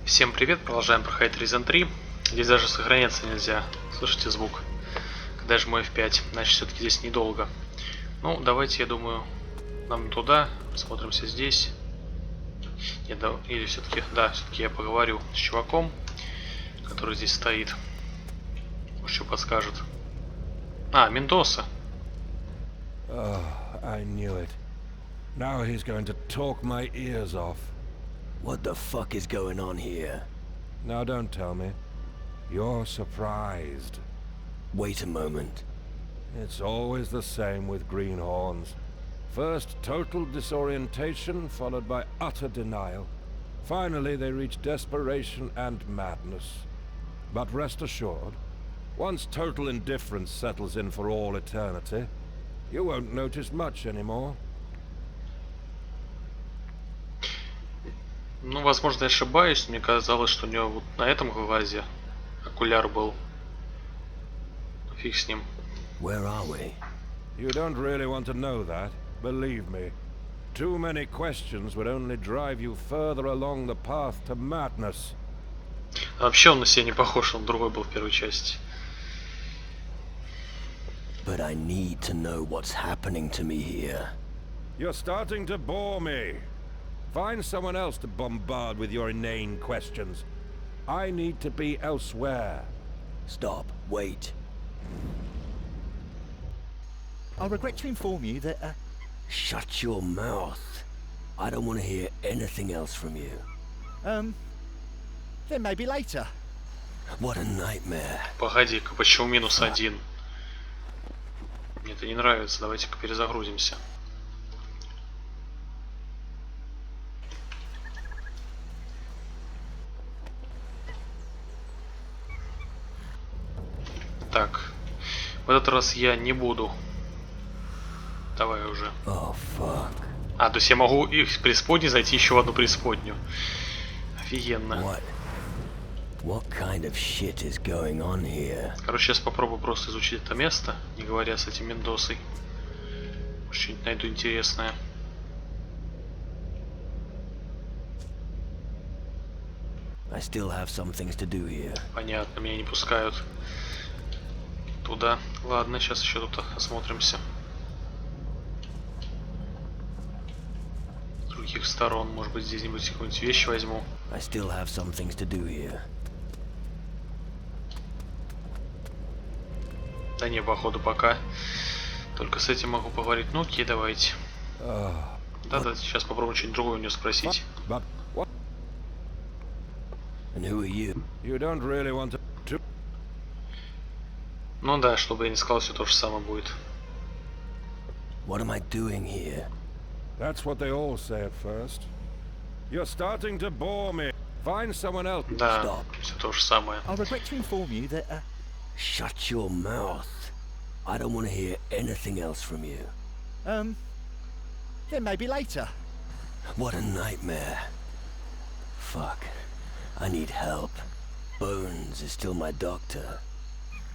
Всем привет, продолжаем проходить Resident 3. Здесь даже сохраняться нельзя. Слышите звук? Когда жму F5, значит все-таки здесь недолго. Ну, давайте, я думаю, нам туда. Смотримся здесь. Нет, да, или все-таки, да, все-таки я поговорю с чуваком, который здесь стоит. Может, что подскажет. А, Мендоса. Oh, I knew it. Now he's going to talk my ears off. What the fuck is going on here? Now don't tell me. You're surprised. Wait a moment. It's always the same with greenhorns. First total disorientation, followed by utter denial. Finally they reach desperation and madness. But rest assured, once total indifference settles in for all eternity, you won't notice much anymore. Ну, возможно, я ошибаюсь. Мне казалось, что у него вот на этом глазе окуляр был. Фиг с ним. Where are we? You don't really want to know that, believe me. Too many questions would only drive you further along the path to madness. А вообще он на себя не похож, он другой был в первой части. But I need to know what's happening to me here. You're starting to bore me. Find someone else to bombard with your inane questions. I need to be elsewhere. Stop. Wait. I regret to inform you that, Shut your mouth. I don't want to hear anything else from you. then maybe later. What a nightmare. Погоди-ка, почему -1? Мне это не нравится, давайте-ка перезагрузимся. Так, в этот раз я не буду. Давай уже. Oh, fuck. А, то есть я могу из преисподней зайти еще в одну преисподнюю. Офигенно. What kind of shit is going on here? Короче, сейчас попробую просто изучить это место, не говоря с этим Мендосой. Может, что-нибудь найду интересное. I still have some things to do here. Понятно, меня не пускают туда. Ладно, сейчас еще тут осмотримся. С других сторон, может быть, здесь нибудь какую-нибудь вещь возьму. I still have some things to do here. Да не, походу, пока. Только с этим могу поговорить. Ну окей, давайте. Да-да, сейчас попробую что-нибудь другое у нее спросить. But what? And who are you? You don't really want to... Ну да, чтобы я не сказал, все то же самое будет. What am I doing here? That's what they all say at first. You're starting to bore me. Find someone else. Да, Stop. все то же самое. I regret to inform you that, Shut your mouth. I don't want to hear anything else from you. then maybe later. What a nightmare. Fuck. I need help. Bones is still my doctor.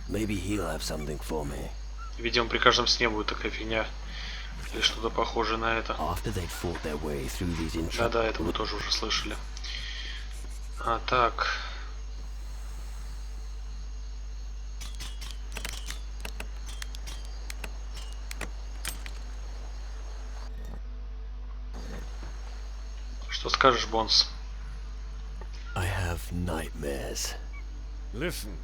Maybe he'll have something for me. Видимо, при каждом сне будет такая фигня. Или что-то похожее на это. After they'd fought their way through these Да-да, это мы тоже уже слышали. А, так. Что скажешь, Бонс? I have nightmares. Listen,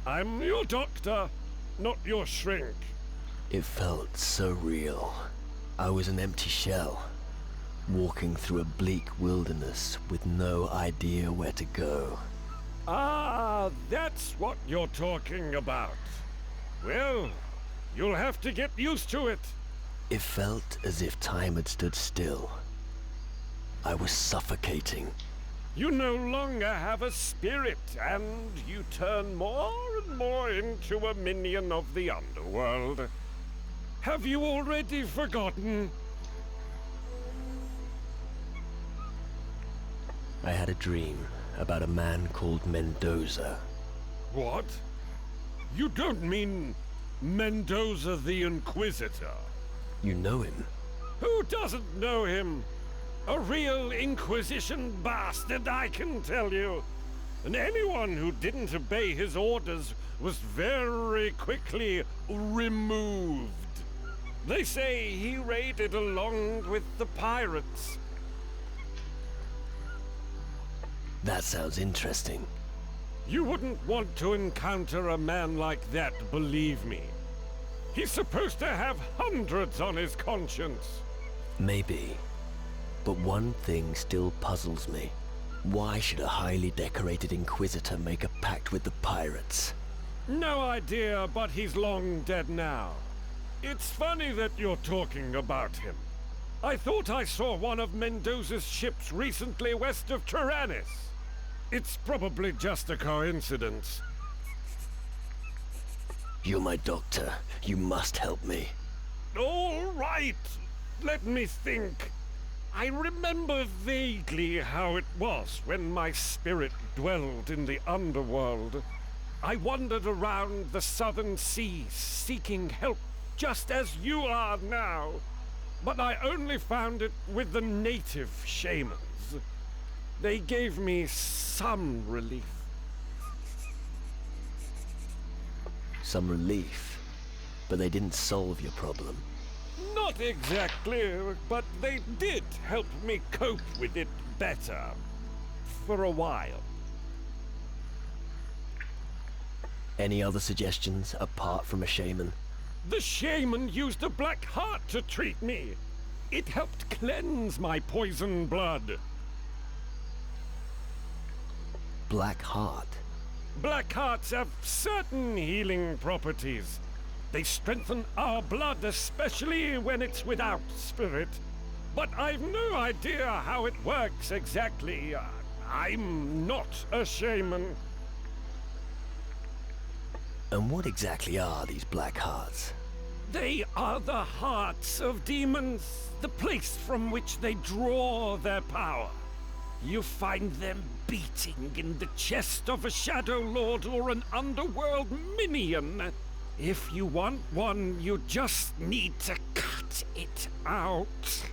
I'm your doctor, not your shrink. It felt so real. I was an empty shell, walking through a bleak wilderness with no idea where to go. Ah, that's what you're talking about. Well, you'll have to get used to it. It felt as if time had stood still. I was suffocating. You no longer have a spirit, and you turn more and more into a minion of the underworld. Have you already forgotten? I had a dream about a man called Mendoza. What? You don't mean Mendoza the Inquisitor? You know him? Who doesn't know him? A real Inquisition bastard, I can tell you. And anyone who didn't obey his orders was very quickly removed. They say he raided along with the pirates. That sounds interesting. You wouldn't want to encounter a man like that, believe me. He's supposed to have hundreds on his conscience. Maybe. But one thing still puzzles me. Why should a highly decorated Inquisitor make a pact with the pirates? No idea, but he's long dead now. It's funny that you're talking about him. I thought I saw one of Mendoza's ships recently west of Tyrannus. It's probably just a coincidence. You're my doctor. You must help me. All right. Let me think. I remember vaguely how it was when my spirit dwelled in the underworld. I wandered around the southern seas seeking help, just as you are now. But I only found it with the native shamans. They gave me some relief. Some relief. But they didn't solve your problem. Not exactly, but they did help me cope with it better. For a while. Any other suggestions apart from a shaman? The shaman used a black heart to treat me. It helped cleanse my poison blood. Black heart? Black hearts have certain healing properties. They strengthen our blood, especially when it's without spirit. But I've no idea how it works exactly. I'm not a shaman. And what exactly are these black hearts? They are the hearts of demons, the place from which they draw their power. You find them beating in the chest of a Shadow Lord or an underworld minion. If you want one, you just need to cut it out.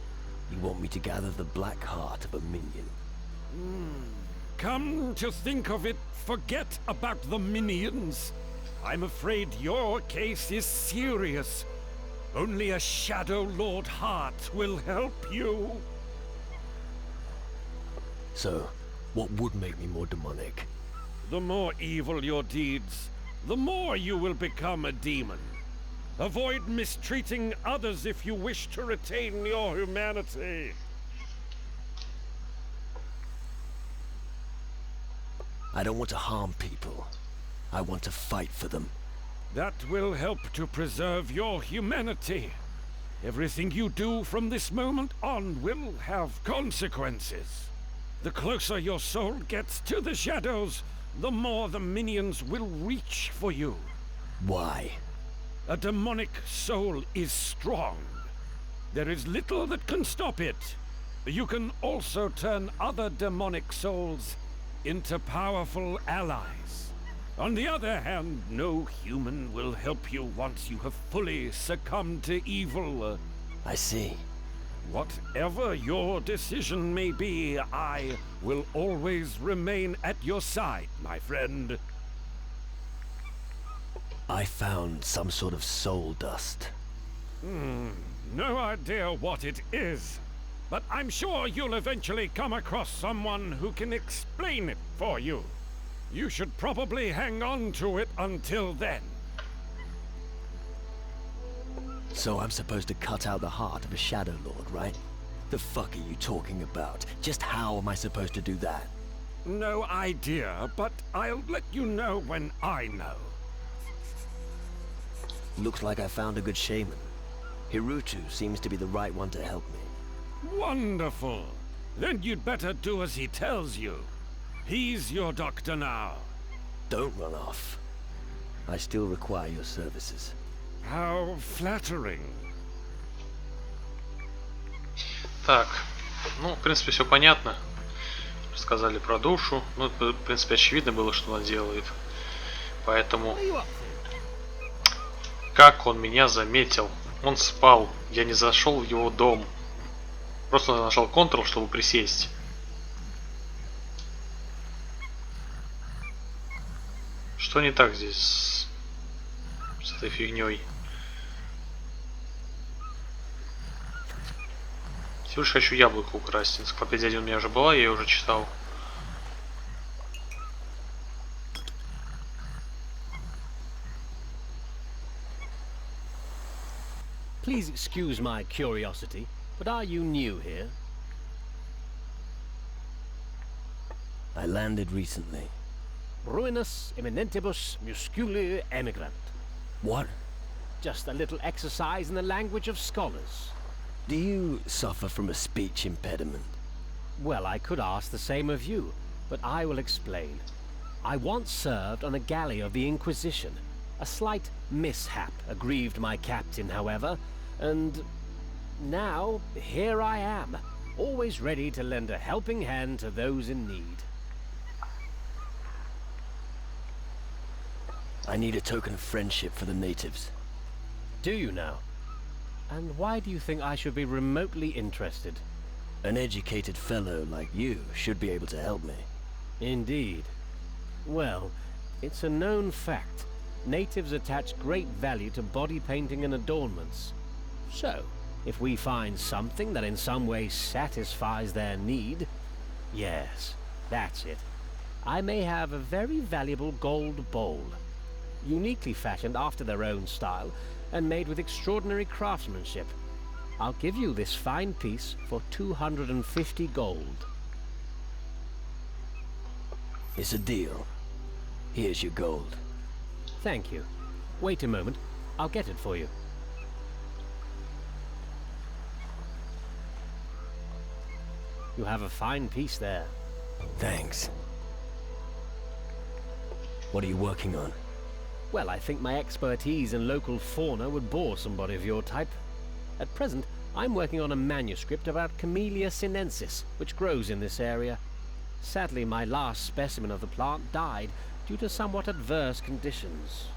You want me to gather the black heart of a minion? Come to think of it, forget about the minions. I'm afraid your case is serious. Only a Shadow Lord heart will help you. So, what would make me more demonic? The more evil your deeds, the more you will become a demon. Avoid mistreating others if you wish to retain your humanity. I don't want to harm people. I want to fight for them. That will help to preserve your humanity. Everything you do from this moment on will have consequences. The closer your soul gets to the shadows, the more the minions will reach for you. Why? A demonic soul is strong. There is little that can stop it. You can also turn other demonic souls into powerful allies. On the other hand, no human will help you once you have fully succumbed to evil. I see. Whatever your decision may be, I will always remain at your side, my friend. I found some sort of soul dust. No idea what it is, but I'm sure you'll eventually come across someone who can explain it for you. You should probably hang on to it until then. So I'm supposed to cut out the heart of a Shadow Lord, right? The fuck are you talking about? Just how am I supposed to do that? No idea, but I'll let you know when I know. Looks like I found a good shaman. Hirutu seems to be the right one to help me. Wonderful. Then you'd better do as he tells you. He's your doctor now. Don't run off. I still require your services. How flattering. Так, ну, в принципе, все понятно. Рассказали про душу. Ну, в принципе, очевидно было, что она делает. Поэтому... Как он меня заметил? Он спал. Я не зашел в его дом. Просто нажал Ctrl, чтобы присесть. Что не так здесь с этой фигней? Всего лишь хочу яблоко украсть. Энциклопедия у меня уже была, я ее уже читал. Please excuse my curiosity, but are you new here? I landed recently. Ruinus eminentibus musculi emigrant. What? Just a little exercise in the language of scholars. Do you suffer from a speech impediment? Well, I could ask the same of you, but I will explain. I once served on a galley of the Inquisition. A slight mishap aggrieved my captain, however, and now here I am, always ready to lend a helping hand to those in need. I need a token of friendship for the natives. Do you now? And why do you think I should be remotely interested? An educated fellow like you should be able to help me. Indeed. Well, it's a known fact. Natives attach great value to body painting and adornments. So, if we find something that in some way satisfies their need, yes, that's it. I may have a very valuable gold bowl, uniquely fashioned after their own style and made with extraordinary craftsmanship. I'll give you this fine piece for 250 gold. It's a deal. Here's your gold. Thank you. Wait a moment. I'll get it for you. You have a fine piece there. Thanks. What are you working on? Well, I think my expertise in local fauna would bore somebody of your type. At present, I'm working on a manuscript about Camellia sinensis, which grows in this area. Sadly, my last specimen of the plant died due to somewhat adverse conditions.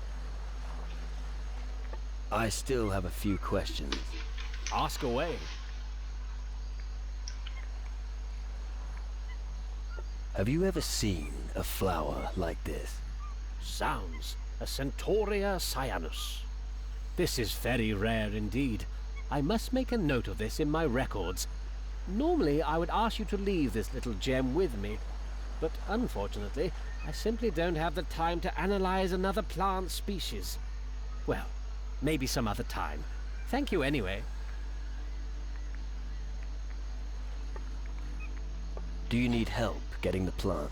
I still have a few questions. Ask away. Have you ever seen a flower like this? Sounds. A Centaurea cyanus. This is very rare indeed. I must make a note of this in my records. Normally, I would ask you to leave this little gem with me, but unfortunately, I simply don't have the time to analyze another plant species. Well, maybe some other time. Thank you anyway. Do you need help getting the plant?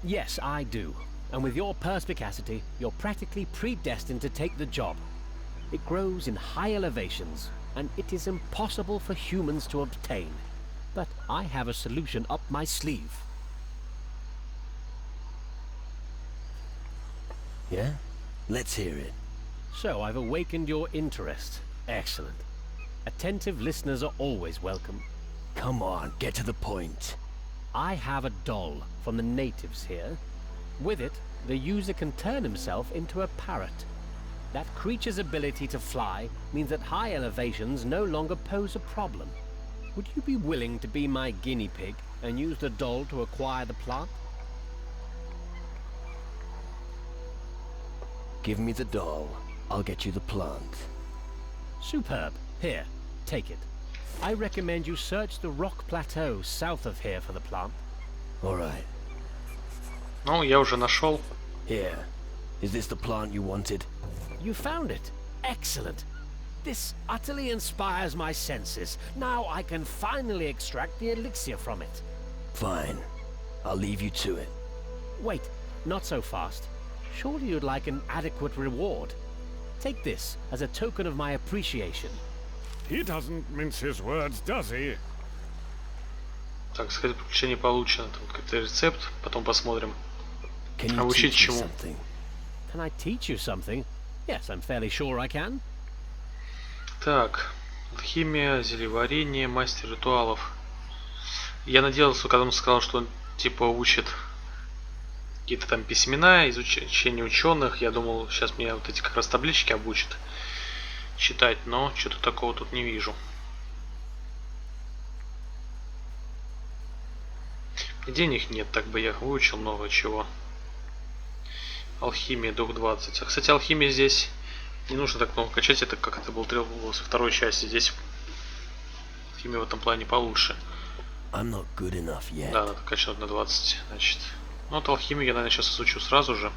Yes, I do. And with your perspicacity, you're practically predestined to take the job. It grows in high elevations, and it is impossible for humans to obtain. But I have a solution up my sleeve. Yeah? Let's hear it. So I've awakened your interest. Excellent. Attentive listeners are always welcome. Come on, get to the point. I have a doll from the natives here. With it, the user can turn himself into a parrot. That creature's ability to fly means that high elevations no longer pose a problem. Would you be willing to be my guinea pig and use the doll to acquire the plant? Give me the doll. I'll get you the plant. Superb. Here, take it. I recommend you search the rock plateau south of here for the plant. All right. Ну, я уже нашел. Here. Is this the plant you wanted? You found it. Excellent. This utterly inspires my senses. Now I can finally extract the elixir from it. Fine. I'll leave you to it. Wait, not so fast. Surely you'd like an adequate reward. Take this as a token of my appreciation. He doesn't mince his words, does he? Так, сказать, приключение получено. Там какой-то рецепт, потом посмотрим. Can А you учить teach me чему? something? Can I teach you something? Yes, I'm fairly sure I can. Так, алхимия, зельеварение, мастер ритуалов. Я надеялся, когда он сказал, что он типа учит какие-то там письмена, изучение ученых. Я думал, сейчас меня вот эти как раз таблички обучат читать, но что-то такого тут не вижу. И денег нет, так бы я выучил много чего. Алхимия, дух 20. А, кстати, алхимия здесь не нужно так много качать, это как это было требовалось во второй части. Здесь алхимия в этом плане получше. I'm not good enough yet. Да, надо качать на 20, значит. Ну, вот алхимию я, наверное, сейчас изучу сразу же.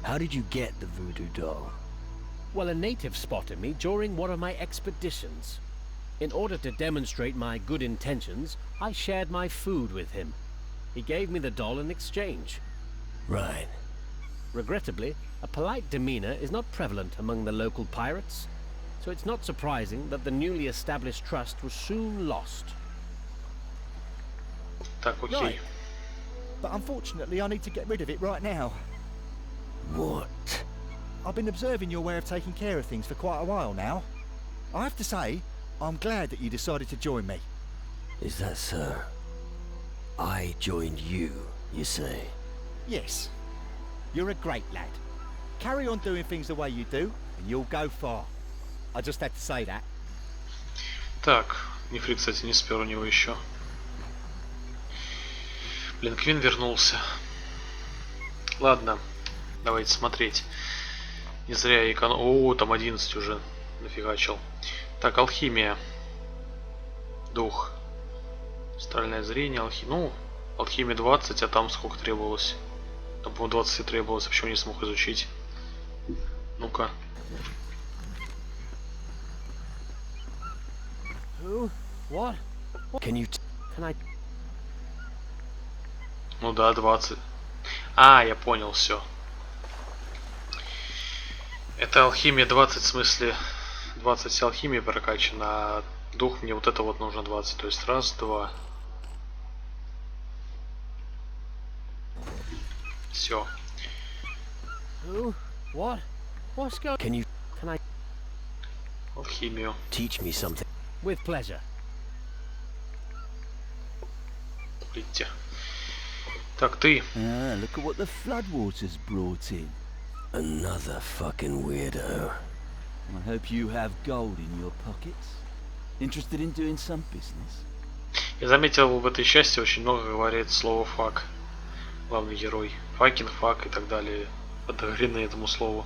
How did you get the voodoo doll? Well, a native spotted me during one of my expeditions. In order to demonstrate my good intentions, I shared my food with him. He gave me the doll in exchange. Right. Regrettably, a polite demeanor is not prevalent among the local pirates, so it's not surprising that the newly established trust was soon lost. Так, окей. Right. But unfortunately, I need to get rid of it right now. What? I've been observing your way of taking care of things for quite a while now. I have to say, I'm glad that you decided to join me. Is that so? I joined you, you say? Yes. You're a great lad. Carry on doing things the way you do, and you'll go far. I just had to say that. Так, нефрит, кстати, не спер у него еще. Блин, Квин вернулся. Ладно, давайте смотреть. Не зря я О, там 11 уже нафигачил. Так, алхимия. Дух. Астральное зрение, Ну, алхимия 20, а там сколько требовалось? Там, по-моему, 20 требовалось, почему не смог изучить? Ну-ка. Who? What? Can you Can I... Ну да, 20. А, я понял, все. Это алхимия 20, в смысле 20 алхимии прокачана, а дух мне вот это вот нужно 20. То есть раз, два. Все. Who? What? What's going... can you Can I... Алхимию. teach me something? With pleasure. Видите. Так, ты. Ah, look at what the floodwaters brought in. Another fucking weirdo. I hope you have gold in your pockets. Interested in doing some business? Я заметил, в этой части очень много говорит слово фак. Главный герой. Факинг, фак и так далее. Подогрены этому слову.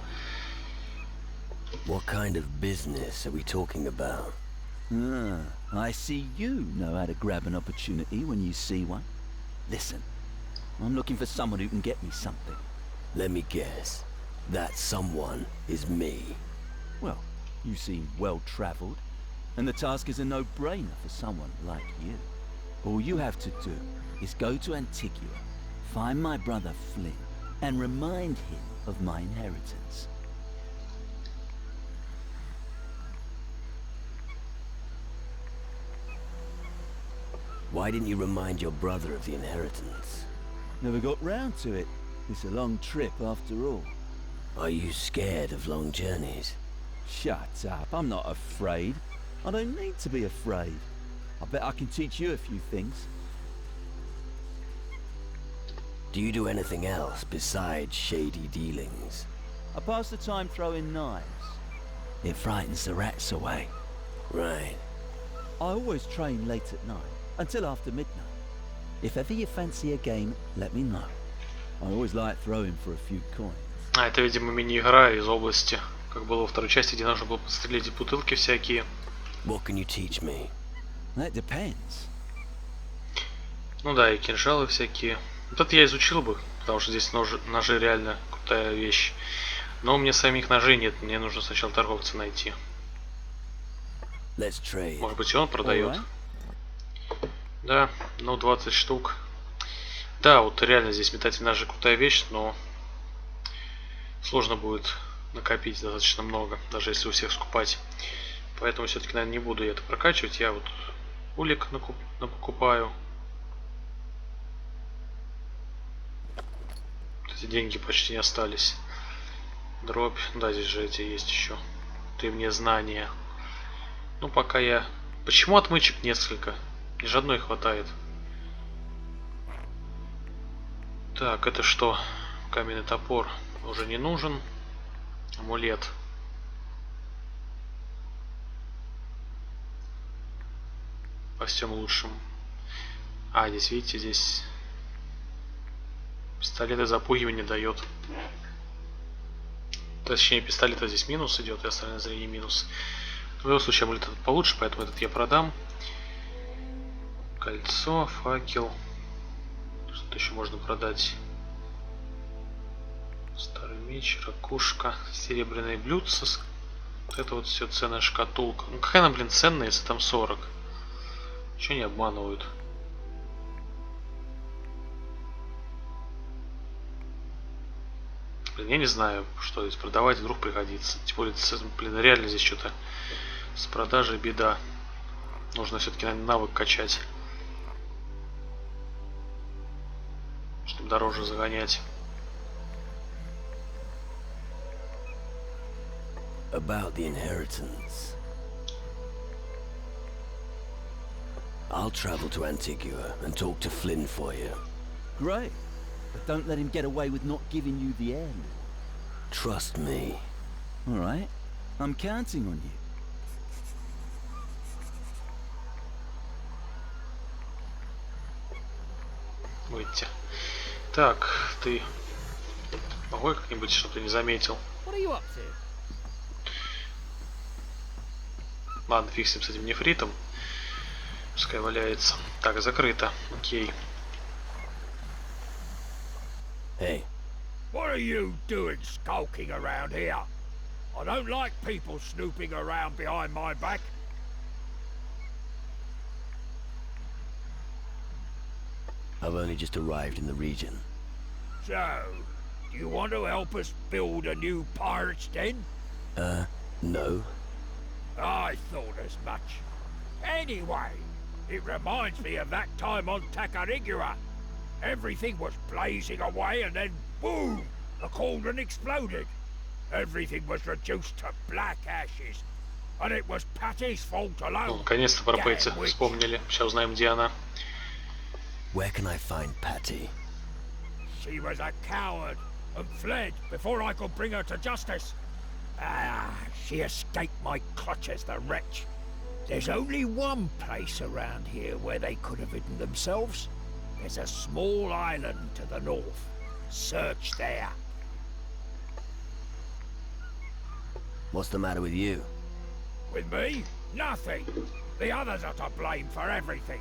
What kind of business are we talking about? Ah, I see you know how to grab an opportunity when you see one. Listen, I'm looking for someone who can get me something. Let me guess. That someone is me. Well, you seem well-travelled, and the task is a no-brainer for someone like you. All you have to do is go to Antigua, find my brother Flynn, and remind him of my inheritance. Why didn't you remind your brother of the inheritance? Never got round to it. It's a long trip after all. Are you scared of long journeys? Shut up, I'm not afraid. I don't need to be afraid. I bet I can teach you a few things. Do you do anything else besides shady dealings? I pass the time throwing knives. It frightens the rats away. Right. I always train late at night, until after midnight. If ever you fancy a game, let me know. I always like throwing for a few coins. А, это, видимо, мини-игра из области. Как было во второй части, где нужно было подстрелить бутылки всякие. What can you teach me? That depends. Ну да, и кинжалы всякие. Вот это я изучил бы, потому что здесь ножи реально крутая вещь. Но у меня самих ножей нет, мне нужно сначала торговца найти. Let's trade. Может быть, и он продает. Alright. Да, ну 20 штук. Да, вот реально здесь метательные ножи крутая вещь, но сложно будет накопить достаточно много, даже если у всех скупать. Поэтому все-таки, наверное, не буду я это прокачивать. Я вот улик накупаю. Эти деньги почти не остались. Дробь. Да, здесь же эти есть еще. Древние знания. Ну, пока я... Почему отмычек несколько? Мне же одной хватает. Так, это что? Каменный топор уже не нужен. Амулет. Во всем лучшем. А, здесь, видите, здесь пистолеты запугивания дает. Точнее, пистолета здесь минус идет, и остальное зрение минус. В любом случае, амулет этот получше, поэтому этот я продам. Кольцо, факел. Что-то еще можно продать. Старый меч, ракушка, серебряные блюдца. Вот это вот все ценная шкатулка. Ну какая она, блин, ценная, если там 40? Чего не обманывают? Блин, я не знаю, что здесь продавать, вдруг пригодится. Тем более, блин, реально здесь что-то с продажей беда. Нужно все-таки навык качать, чтобы дороже загонять. About the inheritance. I'll travel to Antigua and talk to Flynn for you. Great. But don't let him get away with not giving you the end. Trust me. All right. I'm counting on you. Выйти. Так, ты могу как-нибудь, чтобы ты не заметил? What are you up to? Ладно, фиг с этим нефритом. Пускай валяется. Так, закрыто. Окей. Hey. What are you doing skulking around here? I don't like people snooping around behind my back. I've only just arrived in the region. So, do you want to help us build a new pirate's den? No. I thought as much. Anyway, it reminds me of that time on Tacarigua. Everything was blazing away and then boom! The cauldron exploded. Everything was reduced to black ashes. And it was Patty's fault Ну, alone. наконец-то про Пэтти вспомнили. Сейчас узнаем, где она. Where can I find Patty? She was a coward and fled before I could bring her to justice. Ah, she escaped my clutches, the wretch. There's only one place around here where they could have hidden themselves. There's a small island to the north. Search there. What's the matter with you? With me? Nothing. The others are to blame for everything.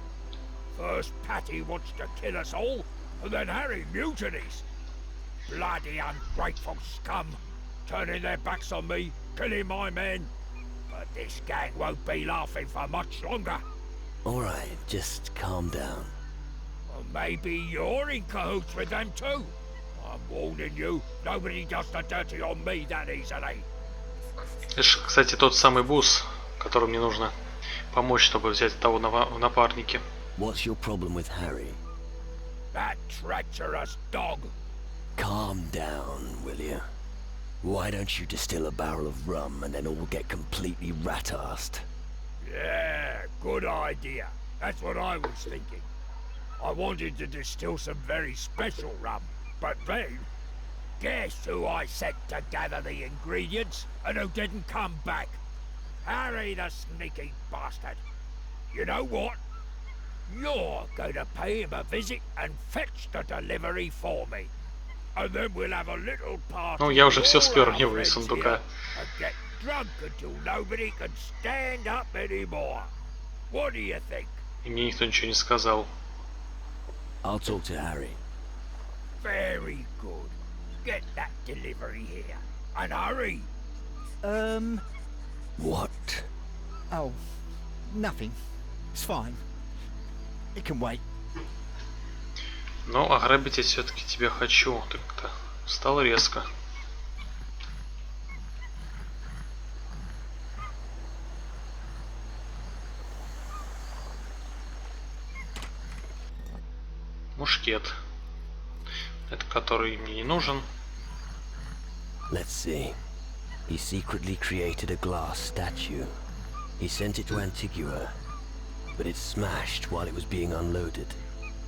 First Patty wants to kill us all, and then Harry mutinies. Bloody ungrateful scum, turning their backs on me, killing my men. But this gang won't be laughing for much longer. All right, just calm down. Or maybe you're in cahoots with them too. I'm warning you, nobody does the dirty on me that easily. Это, кстати, тот самый босс, которому мне нужно помочь, чтобы взять того в напарнике. What's your problem with Harry? That treacherous dog. Calm down, will you? Why don't you distill a barrel of rum and then all get completely rat-assed? Yeah, good idea. That's what I was thinking. I wanted to distill some very special rum, but then, guess who I sent to gather the ingredients and who didn't come back? Harry the sneaky bastard. You know what? You're going to pay him a visit and fetch the delivery for me. And then we'll have a little party. Ну, я уже все with all спер our его из friends сундука. here and get drunk until nobody can stand up anymore. What do you think? И мне никто ничего не сказал. I'll talk to Harry. Very good. Get that delivery here. And hurry. What? Oh, nothing. It's fine. It can wait. Но ограбить я все-таки тебя хочу. Ты как-то встал резко. Мушкет. Это который мне не нужен. Let's see. He secretly created a glass statue. He sent it to Antigua, but it smashed while it was being unloaded.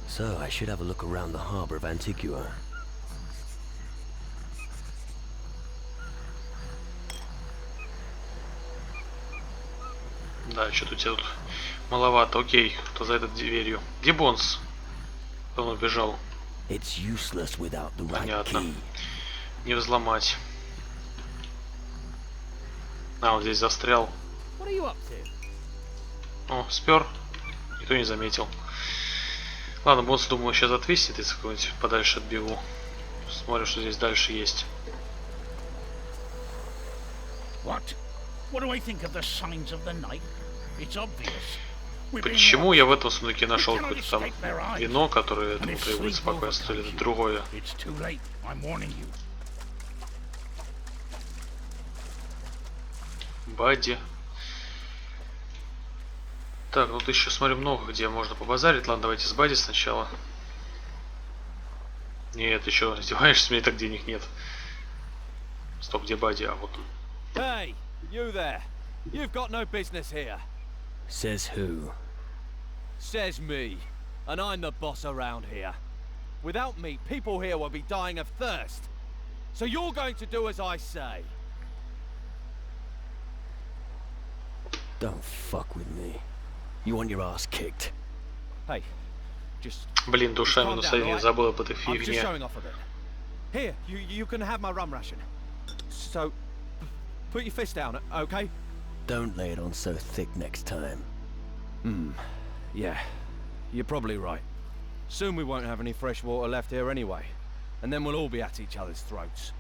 So I should have a look around the harbor of Antigua. Да, что-то у тебя тут маловато. Окей, кто за этой дверью? Где Бонс? Он убежал. It's useless without the right Понятно. key. Не взломать. А, он здесь застрял. What are you up to? О, спер. Никто не заметил. Ладно, босс, думаю, сейчас отвесит, если какой-нибудь подальше отбегу. Смотрим, что здесь дальше есть. What? What do I think of the signs of the night? It's obvious. We've been Почему watched. я в этом сундуке нашел We cannot какое-то там escape their eyes. вино, которое And этому if требует sleep спокойствия, или overcomes это you, другое? it's too late. I'm warning you. Бадди. Так, ну тут еще, смотрю, много где можно побазарить. Ладно, давайте с Бадди сначала. Нет, еще издеваешься, у меня и так денег нет. Стоп, где Бадди? А вот он. Hey, you there. You've got no business here. Says who? Says me. And I'm the boss around here. Without me, people here will be dying of thirst. So you're going to do as I say. Don't fuck with me. You want your ass kicked. Hey, just Блин, душа calm минус down, 1, alright? забыл об этой I'm just фигне. showing off a bit. Here, you can have my rum ration. So, put your fist down, okay? Don't lay it on so thick next time. Yeah, you're probably right. Soon we won't have any fresh water left here anyway. And then we'll all be at each other's throats.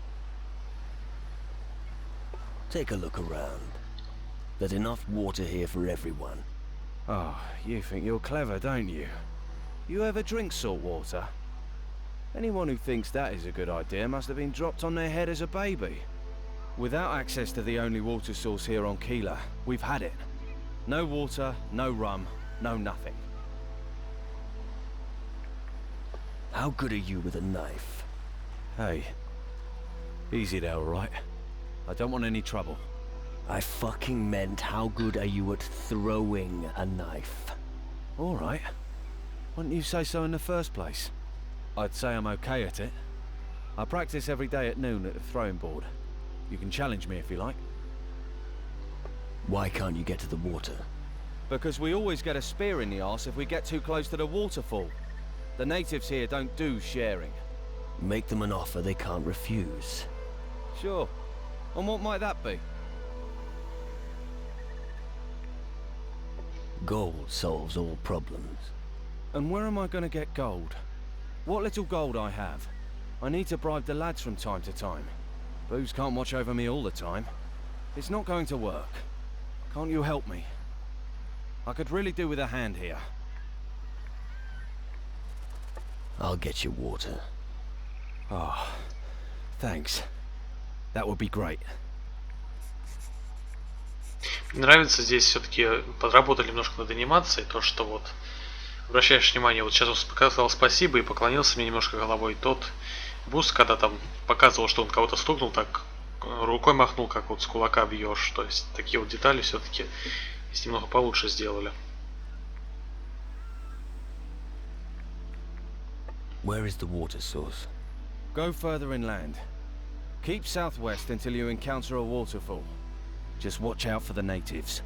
Take a look around. There's enough water here for everyone. Oh, you think you're clever, don't you? You ever drink salt water? Anyone who thinks that is a good idea must have been dropped on their head as a baby. Without access to the only water source here on Keeler, we've had it. No water, no rum, no nothing. How good are you with a knife? Hey, easy there, alright? I don't want any trouble. I fucking meant how good are you at throwing a knife? Alright. Why didn't you say so in the first place? I'd say I'm okay at it. I practice every day at noon at the throwing board. You can challenge me if you like. Why can't you get to the water? Because we always get a spear in the arse if we get too close to the waterfall. The natives here don't do sharing. Make them an offer they can't refuse. Sure. And what might that be? Gold solves all problems. And where am I going to get gold? What little gold I have. I need to bribe the lads from time to time. Booze can't watch over me all the time. It's not going to work. Can't you help me? I could really do with a hand here. I'll get you water. Oh, thanks. That would be great. Мне нравится здесь все-таки подработали немножко над анимацией, то что вот обращаешь внимание, вот сейчас он сказал спасибо и поклонился мне немножко головой. Тот буст, когда там показывал, что он кого-то стукнул, так рукой махнул, как вот с кулака бьешь. То есть такие вот детали все-таки здесь немного получше сделали. Where is the water source? Go further inland. Keep southwest until you encounter a waterfall. Just watch out for the natives.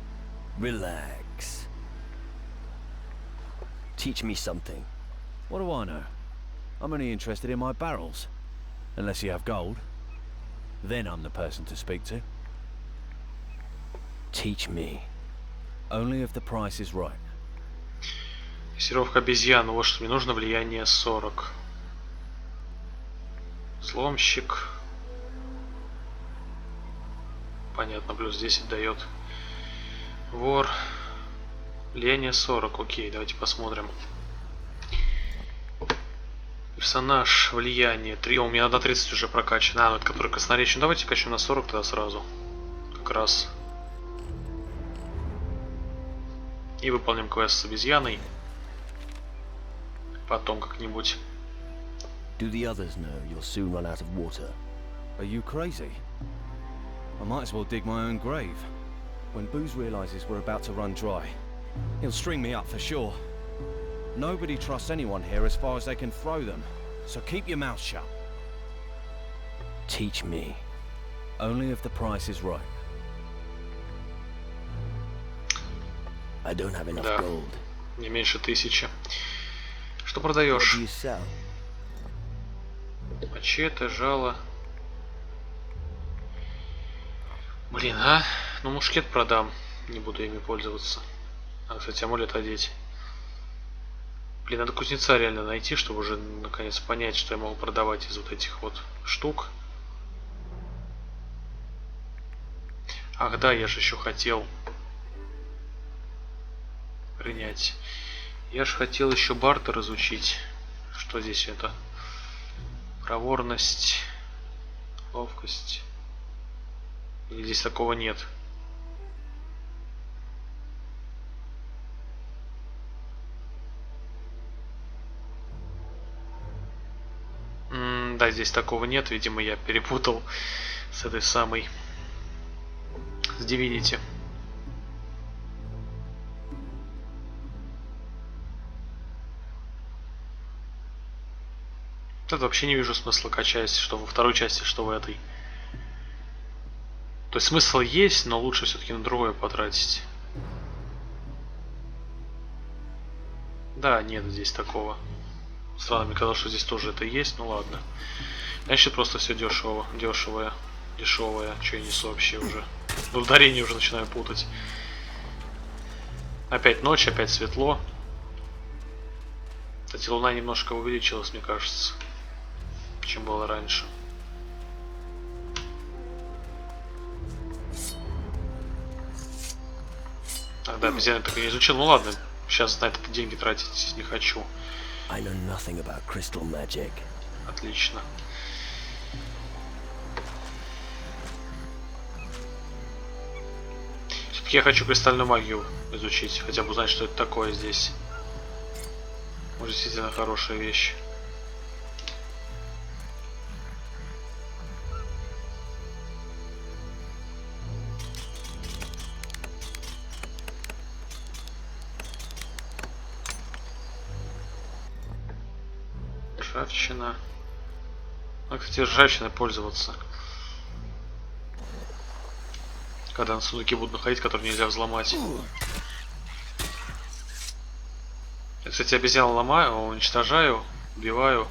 Relax. Teach me something. What do I know? I'm only interested in my barrels. Unless you have gold. Then I'm the person to speak to. Teach me. Only if the price is right. Дрессировка обезьян, вот что мне нужно, влияние 40. Сломщик. Понятно, плюс 10 дает. Вор. Влияние 40, окей, давайте посмотрим. Персонаж, влияние 3, у меня на 30 уже прокачано. А, ну это который красноречие. Ну, давайте качаем на 40 тогда сразу. Как раз. И выполним квест с обезьяной. Потом как-нибудь. Do the others know you'll soon run out of water? Are you crazy? I might as well dig my own grave. When Booze realizes we're about to run dry, he'll string me up for sure. Nobody trusts anyone here as far as they can throw them, so keep your mouth shut. Teach me. Only if the price is right. I don't have enough Да. gold. Не меньше 1000. Что What продаешь? do you sell? Мачете, жало. Блин, а? Ну, мушкет продам. Не буду ими пользоваться. А, кстати, амулет одеть. Блин, надо кузнеца реально найти, чтобы уже наконец понять, что я могу продавать из вот этих вот штук. Ах да, я же еще хотел принять. Я же хотел еще бартер изучить. Что здесь это? Проворность, ловкость. Или здесь такого нет? Да, здесь такого нет. Видимо, я перепутал с этой самой... с Divinity. Тут вообще не вижу смысла качать, что во второй части, что в этой. То есть смысл есть, но лучше все-таки на другое потратить. Да, нет здесь такого. Странно, мне казалось, что здесь тоже это есть, ну ладно. Значит, просто все дешево, дешевое, дешевое. Что я несу вообще уже? В ударении уже начинаю путать. Опять ночь, опять светло. Кстати, луна немножко увеличилась, мне кажется, чем было раньше. Ах да, обезьяны так и не изучил. Ну ладно, сейчас на это деньги тратить не хочу. I know nothing about crystal magic. Отлично. Все-таки я хочу кристальную магию изучить, хотя бы узнать, что это такое здесь. Может, действительно хорошая вещь. Ржавчина. Ну, кстати, ржавчиной пользоваться. Когда на сундуки будут находить, которые нельзя взломать. Я, кстати, обезьян ломаю, уничтожаю, убиваю.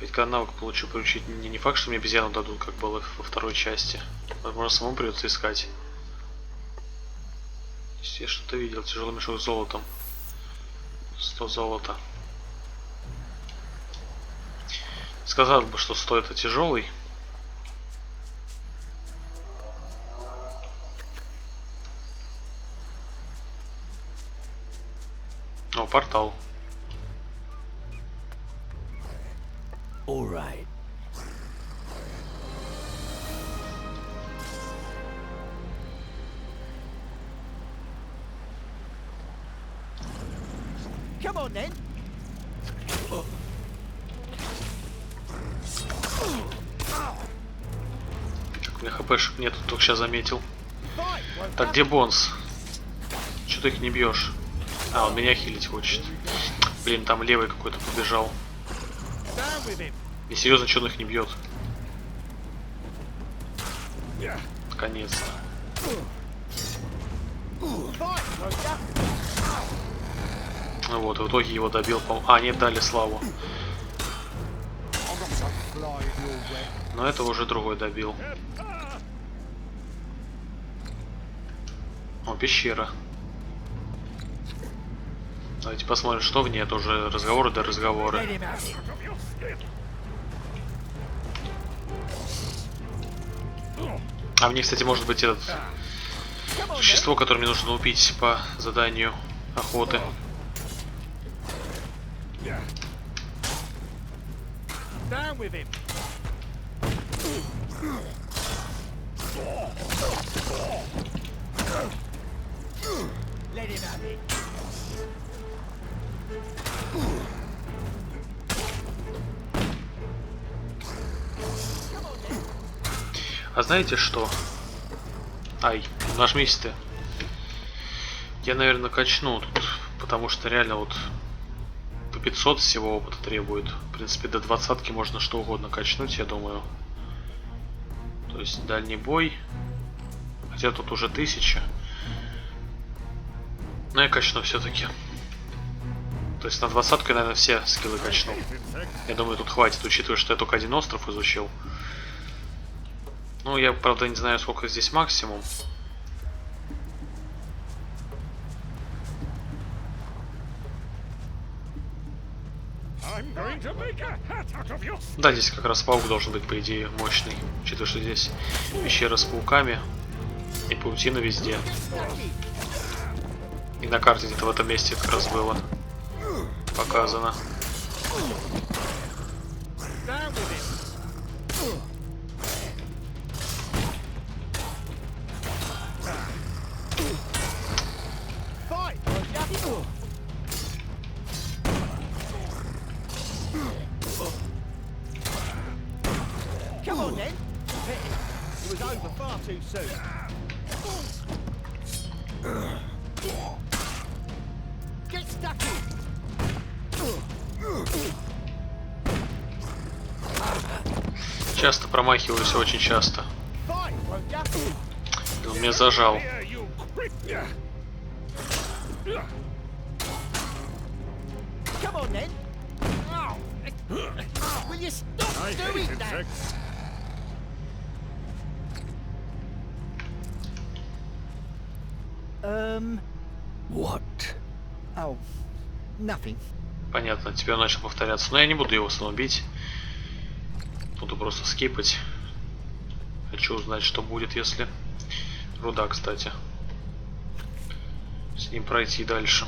Ведь когда навык получу приучить, не факт, что мне обезьяну дадут, как было во второй части. Возможно, самому придется искать. Если я что-то видел, тяжелый мешок с золотом. 100 золота. Сказал бы, что стоит это тяжелый. О, портал. All right. Come on then. Так, у меня хпшек нету, только сейчас заметил. Так, где Бонс? Че ты их не бьешь? А, он меня хилить хочет. Блин, там левый какой-то побежал. И серьезно, что он их не бьет? Наконец-то. Ну вот, в итоге его добил, а, нет, дали славу. Но это уже другой добил. О, пещера. Давайте посмотрим, что в ней. Это уже разговоры да разговоры. А в ней, кстати, может быть это существо, которое мне нужно убить по заданию охоты. А знаете что? Ай, нажмись ты. Я, наверное, качну тут, потому что реально вот по 500 всего опыта требует. В принципе, до 20-ки можно что угодно качнуть, я думаю. То есть дальний бой. Хотя тут уже 1000. Но я качну все-таки. То есть на 20-ку я, наверное, все скиллы качнул. Я думаю, тут хватит, учитывая, что я только один остров изучил. Ну, я, правда, не знаю, сколько здесь максимум. Да, здесь как раз паук должен быть, по идее, мощный. Учитывая, что здесь пещера с пауками и паутина везде. И на карте где-то в этом месте как раз было показано. Come on then. It was over far too soon. Get stuck in. Часто промахиваюсь, очень часто. Fight, won't ya? Он меня зажал. Come on then. Will you stop doing that? What? Oh, nothing. Понятно, теперь он начал повторяться. Но я не буду его снова бить. Буду просто скипать. Хочу узнать, что будет, если... Руда, кстати. С ним пройти дальше.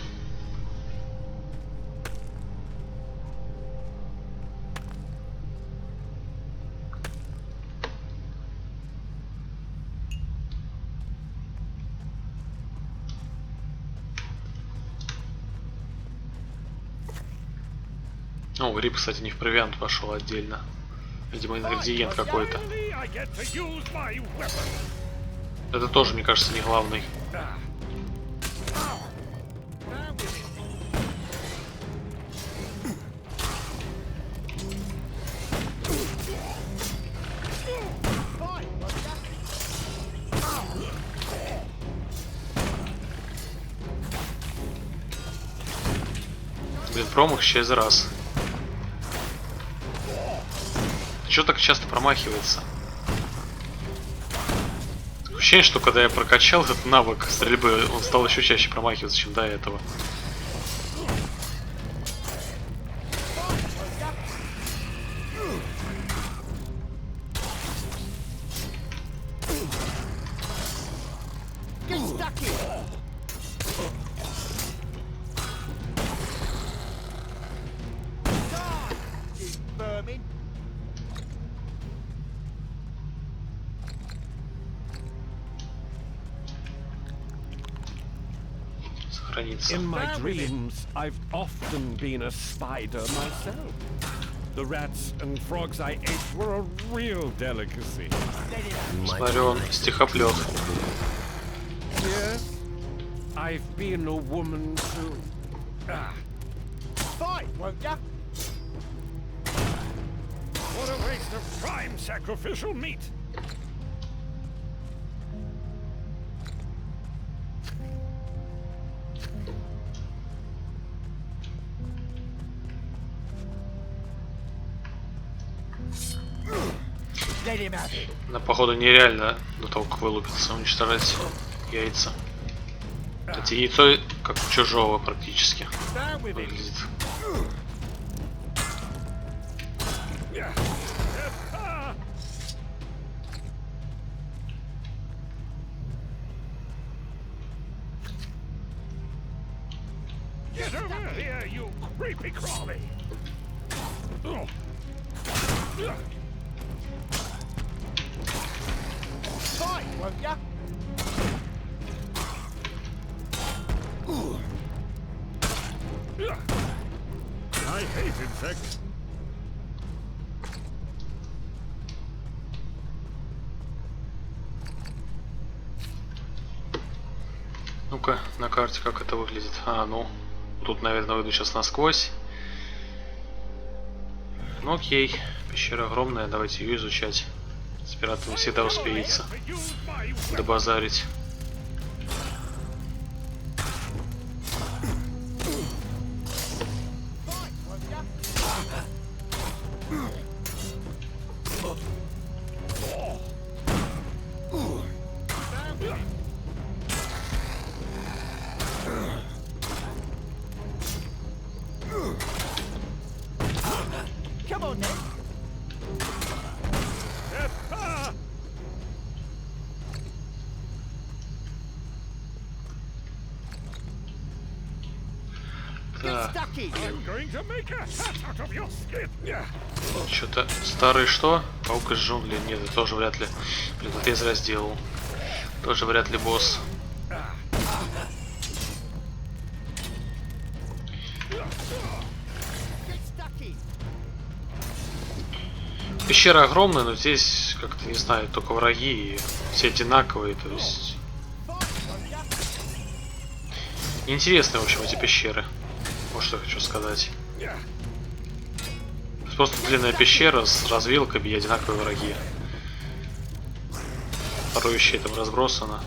О, гриб, кстати, не в провиант пошел отдельно. Видимо, ингредиент какой-то. Это тоже, мне кажется, не главный. Блин, промах через раз. Чё так часто промахивается? Ощущение, что когда я прокачал этот навык стрельбы, он стал еще чаще промахиваться, чем до этого. Get stuck in. Die, you vermin. Сохранится. In my dreams, I've often been a spider myself. The rats and frogs I ate were a real delicacy. Смотрю, он стихоплет. Yes, I've been a woman too. Fight, won't ya? What a waste of prime sacrificial meat! Let him have it. Да, походу, нереально до того, как вылупиться, уничтожать яйца. Кстати, яйцо как у чужого практически Down with it. выглядит. Get over here, you creepy crawly! Fight, won't ya? I hate insects. Ну-ка, на карте как это выглядит. А, ну, тут, наверное, выйду сейчас насквозь. Ну окей, пещера огромная, давайте ее изучать. С пиратами всегда успеется добазарить. Come on then. Так, Stuck in. Going to make a hat out of your skin. что-то старый что? Паук из джунглей? Нет, это тоже вряд ли. Блин, это я зря сделал. Тоже вряд ли босс. Get stuck in. Пещера огромная, но здесь, как-то, не знаю, только враги и все одинаковые, то есть... Неинтересные, в общем, эти пещеры. Вот что я хочу сказать. Просто длинная пещера с развилками и одинаковые враги. Порой еще там разбросано.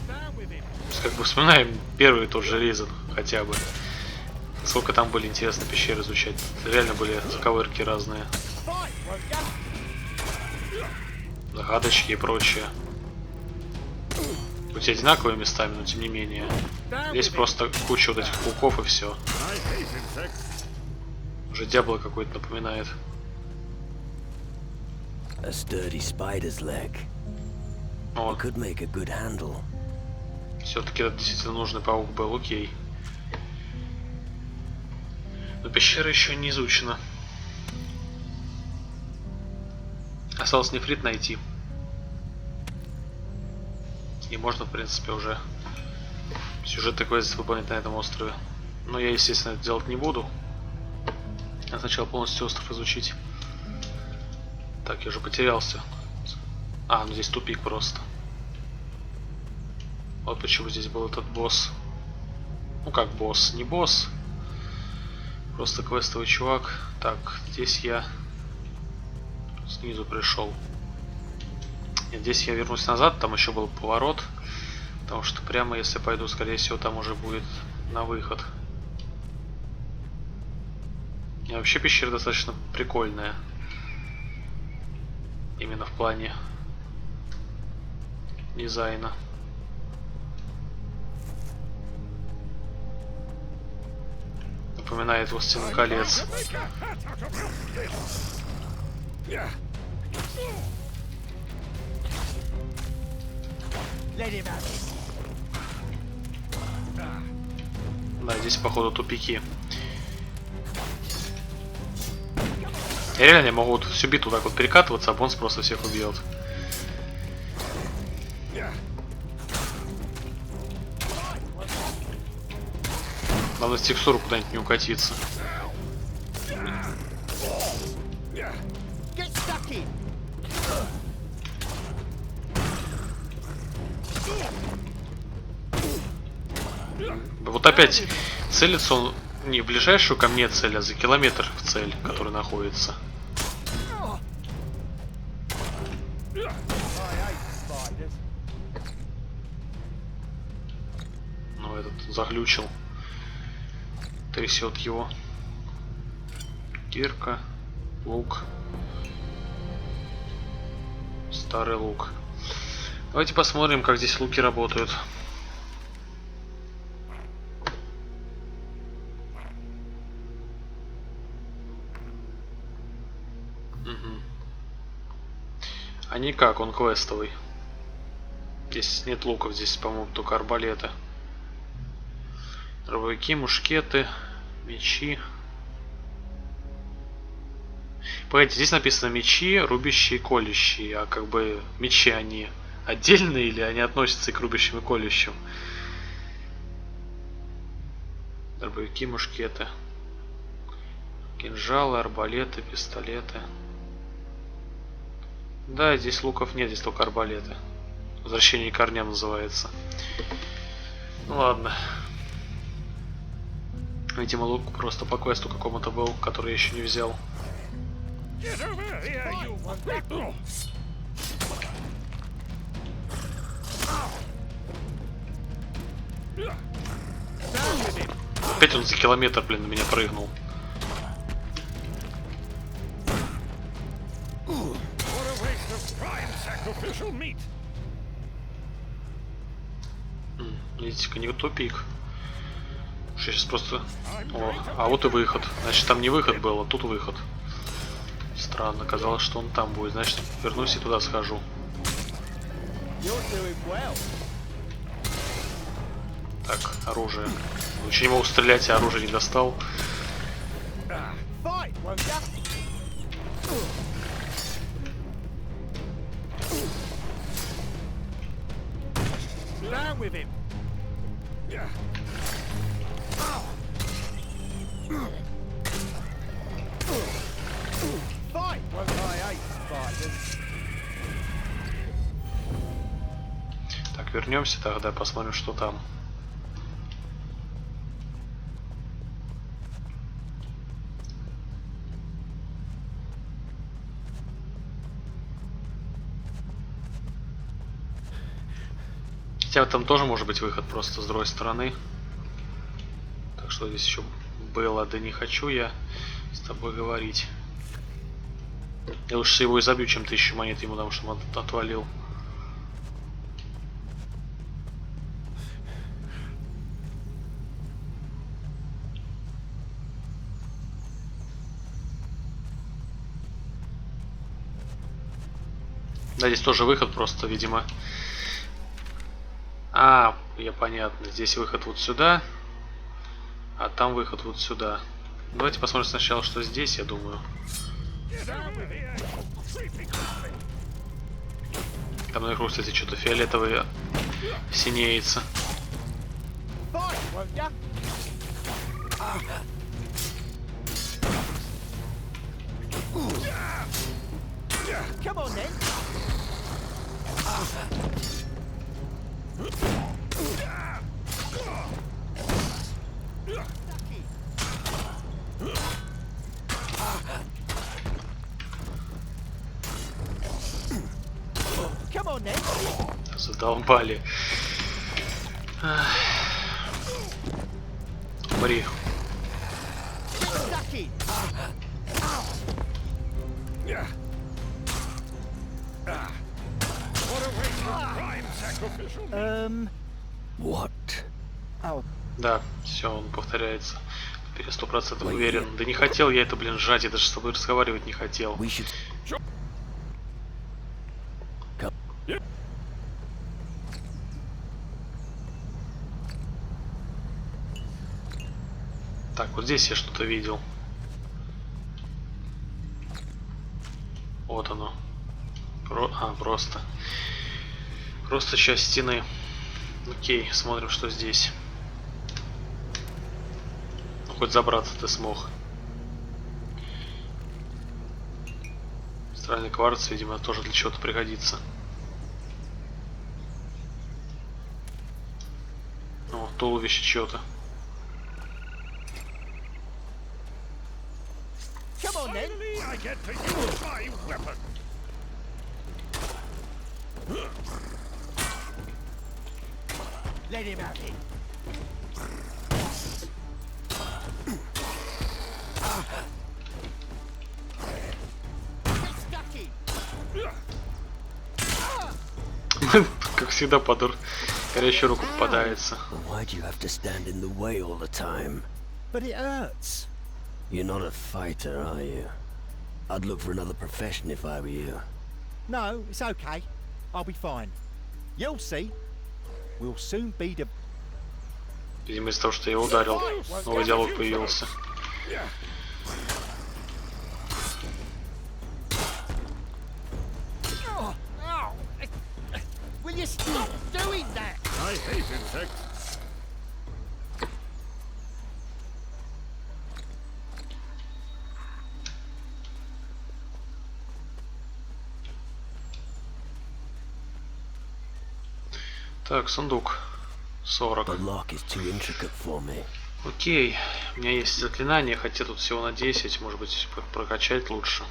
То есть, как бы вспоминаем первый тот же Ризен, хотя бы. Сколько там были интересно пещеры изучать. Реально были заковырки разные. Загадочки и прочее. Хоть и одинаковые местами, но тем не менее. Здесь просто куча вот этих пауков и все. Уже Диабло какой-то напоминает. A sturdy spider's leg. О, It could make a good handle. все-таки это действительно нужный паук был, окей. Но пещера еще не изучена. Осталось нефрит найти. И можно, в принципе, уже сюжетный квест выполнить на этом острове. Но я, естественно, это делать не буду. Я сначала полностью остров изучить. Так, я уже потерялся. А, ну здесь тупик просто. Вот почему здесь был этот босс. Ну как босс, не босс. Просто квестовый чувак. Так, здесь я снизу пришел. Нет, здесь я вернусь назад, там еще был поворот. Потому что прямо если пойду, скорее всего, там уже будет на выход. И вообще пещера достаточно прикольная. Именно в плане дизайна. Напоминает «Властелин колец». Let him have it. Да, здесь походу тупики. И реально они могут всю битву так вот перекатываться, а бонс просто всех убьет. Надо с текстуру куда-нибудь не укатиться. Get stuck in. Вот опять целится он не в ближайшую ко мне цель, а за километр в цель, который находится. Ну, этот заглючил. Трясет его. Кирка. Лук. Старый лук. Давайте посмотрим, как здесь луки работают. А никак, он квестовый. Здесь нет луков, здесь, по-моему, только арбалеты. Дробовики, мушкеты, мечи. Погодите, здесь написано мечи, рубящие и колющие. А как бы мечи, они отдельные или они относятся и к рубящим и колющим? Дробовики, мушкеты. Кинжалы, арбалеты, пистолеты. Да, здесь луков нет, здесь только арбалеты. Возвращение к корням называется. Ну ладно. Видимо, лук просто по квесту какому-то был, который я еще не взял. Опять он за километр, блин, на меня прыгнул. sacrificial meat. Видите-ка, не тупик. Я сейчас просто... О, а вот и выход. Значит, там не выход был, а тут выход. Странно, казалось, что он там будет. Значит, вернусь и туда схожу. Так, оружие. Еще не могу стрелять, а оружие не достал. Так, вернемся тогда, посмотрим, что там. Хотя там тоже может быть выход просто с другой стороны. Так что здесь еще было, да не хочу я с тобой говорить. Я лучше его и забью, чем 1000 монет ему дам, чтобы он отвалил. Да, здесь тоже выход просто, видимо. А, я понятно. Здесь выход вот сюда, а там выход вот сюда. Давайте посмотрим сначала, что здесь, я думаю. Там наверху, кстати, что-то фиолетовое синеется. Задолбали. Умри. What? Да, все, он повторяется. Теперь я 100% уверен. Да не хотел я это, блин, сжать, я даже с тобой разговаривать не хотел. Так, вот здесь я что-то видел. Вот оно. Просто. Просто часть стены. Окей, смотрим, что здесь. Ну, хоть забраться ты смог. Астральный кварц, видимо, тоже для чего-то пригодится. О, туловище чего-то. I get to use my weapon. Let him have it. Как всегда, под горячую руку попадается. Why do you have to stand in the way all the time? But it hurts. You're not a fighter, are you? I'd look for another profession if I were you. No, it's okay. I'll be fine. You'll see. We'll soon be the... Видимо, из-за того, что я его ударил, новый диалог появился. Will you stop doing that? I hate insects. Так, сундук. 40. The lock is too intricate for me. Окей, у меня есть заклинание, хотя тут всего на 10, может быть, прокачать лучше.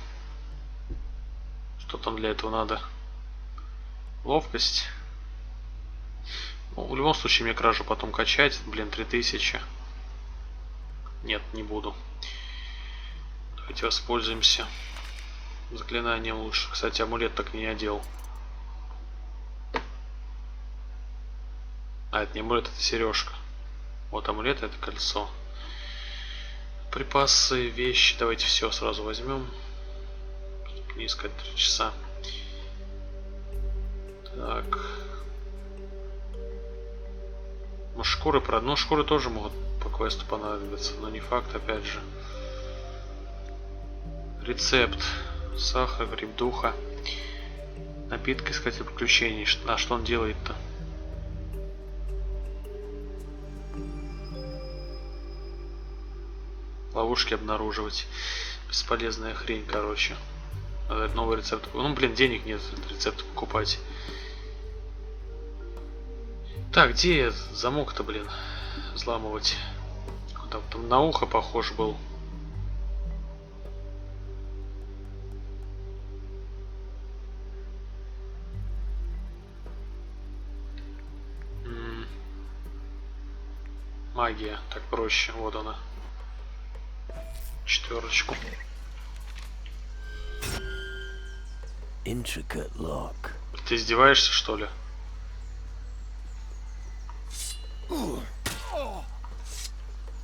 Что там для этого надо? Ловкость. Ну, в любом случае мне кражу потом качать. Блин, 3000. Нет, не буду. Давайте воспользуемся заклинанием лучше. Кстати, амулет так и не одел. А, это не амулет, это сережка. Вот амулет, это кольцо. Припасы, вещи. Давайте все сразу возьмем. Не искать 3 часа. Так. Ну, шкуры, ну, шкуры тоже могут по квесту понадобиться, но не факт, опять же. Рецепт. Сахар, гриб духа. Напитка, искатель приключений. А что он делает-то? Ловушки обнаруживать. Бесполезная хрень, короче. Надо новый рецепт. Ну, блин, денег нет рецепт покупать. Так, где замок-то, блин, взламывать? Там на ухо похож был. Магия, так проще, вот она. 4. Intricate lock. Ты издеваешься, что ли?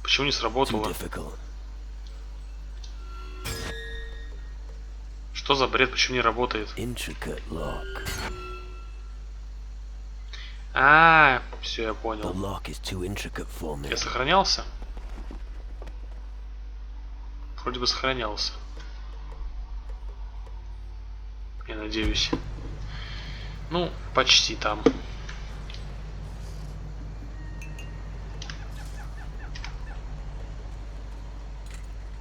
Почему не Too сработало? difficult. Что за бред? Почему не работает? Intricate lock. А, все, я The понял. lock is too intricate for me. Я сохранялся? Вроде бы сохранялся. Я надеюсь. Ну, почти там.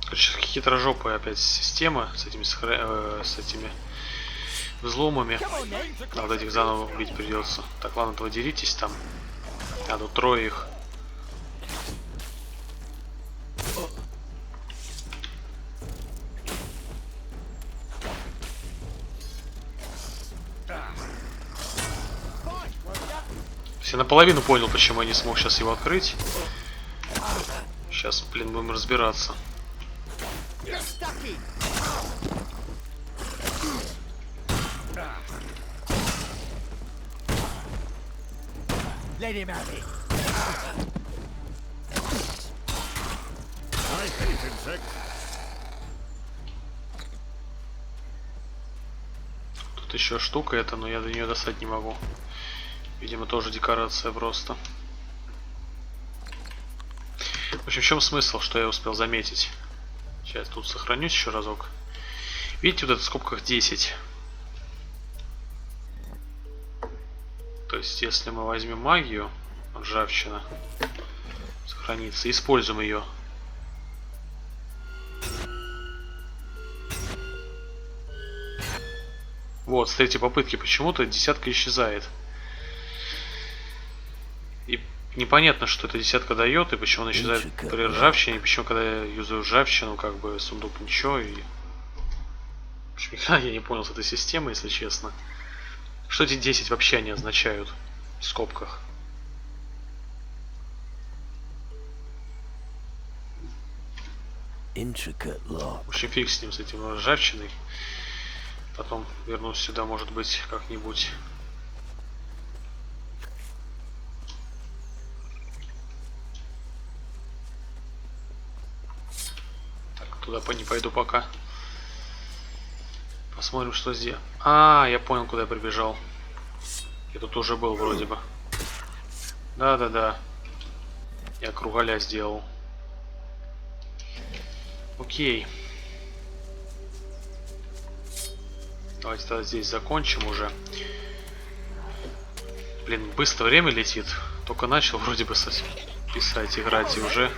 Короче, хитрожопая опять система с этими, с этими взломами. Надо этих заново убить придется. Так, ладно, то деритесь там. А тут 3 их. Я наполовину понял, почему я не смог сейчас его открыть. Сейчас, блин, будем разбираться. Let him have it. I hate insects. Тут еще штука эта, но я до нее достать не могу. Видимо, тоже декорация просто. В общем, в чем смысл, что я успел заметить? Сейчас тут сохранюсь еще разок. Видите, вот это в скобках 10. То есть, если мы возьмем магию, ржавчина, сохранится, используем ее. Вот, с 3-й попытки почему-то 10 исчезает. И непонятно, что эта 10 дает, и почему она исчезает при ржавчине, и почему, когда я юзаю ржавчину, как бы сундук ничего, и... В общем, я не понял с этой системы, если честно. Что эти 10 вообще они означают в скобках? В общем, фиг с ним, с этим ржавчиной. Потом вернусь сюда, может быть, как-нибудь. Так, туда не пойду пока. Посмотрим, что здесь. А, я понял, куда я прибежал. Я тут уже был вроде бы. Да-да-да. Я кругаля сделал. Окей. Давайте тогда здесь закончим уже. Блин, быстро время летит. Только начал вроде бы писать, играть, и уже...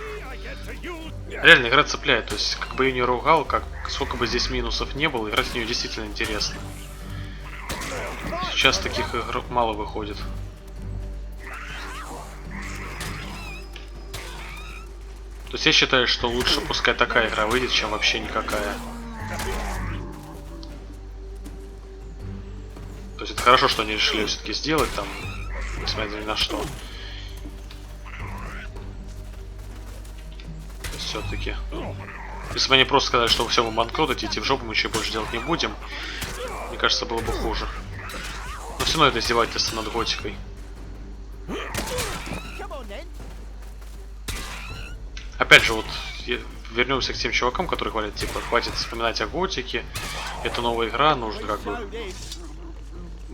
Реально, игра цепляет. То есть, как бы я не ругал, сколько бы здесь минусов не было, играть в нее действительно интересно. Сейчас таких игр мало выходит. То есть я считаю, что лучше пускай такая игра выйдет, чем вообще никакая. То есть это хорошо, что они решили все-таки сделать там, несмотря ни на что. Все-таки. Если бы они просто сказали, что все, мы банкрот, идите в жопу, мы ничего больше делать не будем, мне кажется, было бы хуже. Но все равно это издевательство над готикой. Опять же, вот вернемся к тем чувакам, которые говорят, типа, хватит вспоминать о готике, это новая игра, нужно как бы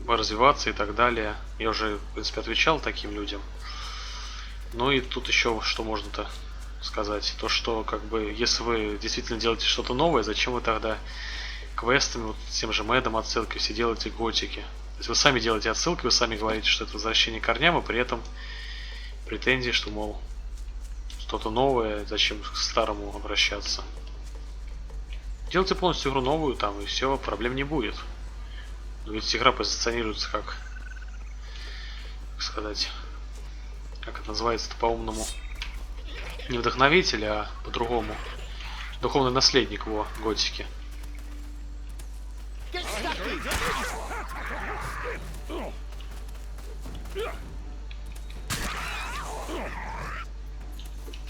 развиваться и так далее. Я уже, в принципе, отвечал таким людям. Ну и тут еще что можно-то сказать. То, что, как бы, если вы действительно делаете что-то новое, зачем вы тогда квестами, вот тем же медом отсылки, все делаете готики? То есть вы сами делаете отсылки, вы сами говорите, что это возвращение к корням, и при этом претензии, что, мол, что-то новое, зачем к старому обращаться. Делайте полностью игру новую там, и все, проблем не будет. Но ведь игра позиционируется как сказать, как это называется-то по-умному, не вдохновитель, а по-другому. Духовный наследник его готики.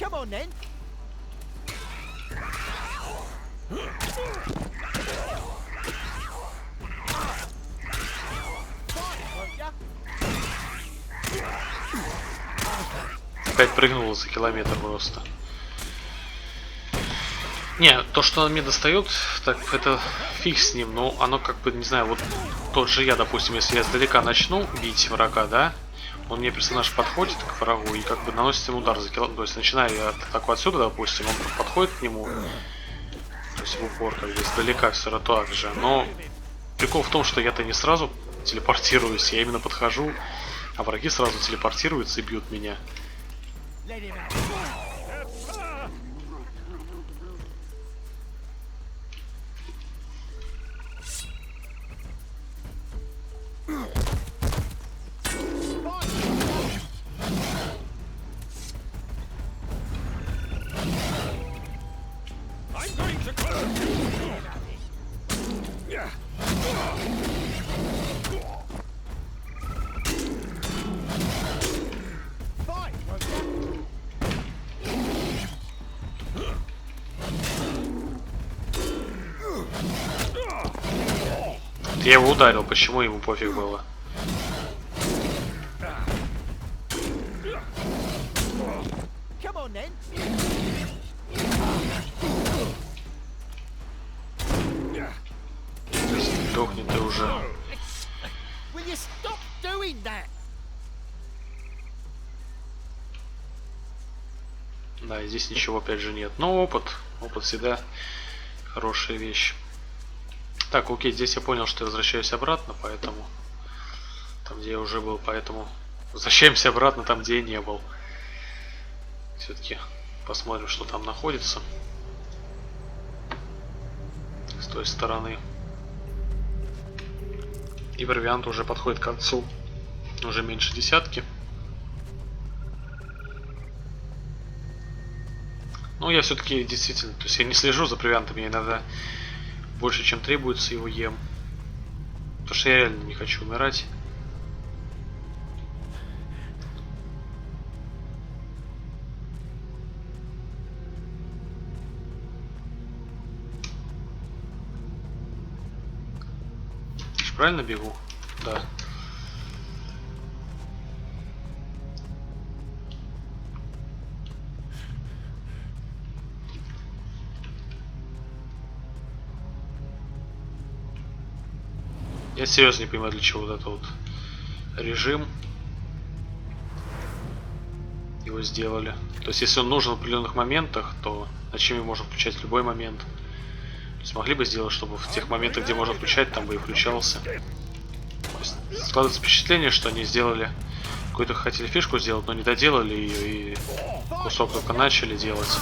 Come on then. Опять прыгнула за километр просто. Не, то, что он мне достает, так это фиг с ним, но оно как бы, не знаю, вот тот же я, допустим, если я издалека начну бить врага, да, он мне персонаж подходит к врагу и как бы наносит ему удар за километр. То есть начиная я атаку отсюда, допустим, он подходит к нему, то есть в упор, как бы издалека все равно так же. Но прикол в том, что я-то не сразу телепортируюсь, я именно подхожу, а враги сразу телепортируются и бьют меня. Я его ударил, почему ему пофиг было? Сдохни ты уже. Да, и здесь ничего опять же нет. Но опыт. Опыт всегда хорошая вещь. Так, окей, здесь я понял, что я возвращаюсь обратно, поэтому... Там, где я уже был, поэтому... Возвращаемся обратно там, где я не был. Все-таки посмотрим, что там находится. С той стороны. И провиант уже подходит к концу. Уже меньше десятки. Ну, я все-таки действительно... То есть я не слежу за провиантом, я иногда... Больше, чем требуется, его ем. Потому что я реально не хочу умирать. Я же правильно бегу? Да. Я серьезно не понимаю, для чего вот это вот режим его сделали. То есть, если он нужен в определенных моментах, то зачем его можно включать в любой момент? То есть, могли бы сделать, чтобы в тех моментах, где можно включать, там бы и включался. То есть, складывается впечатление, что они сделали какую-то, хотели фишку сделать, но не доделали ее и кусок только начали делать.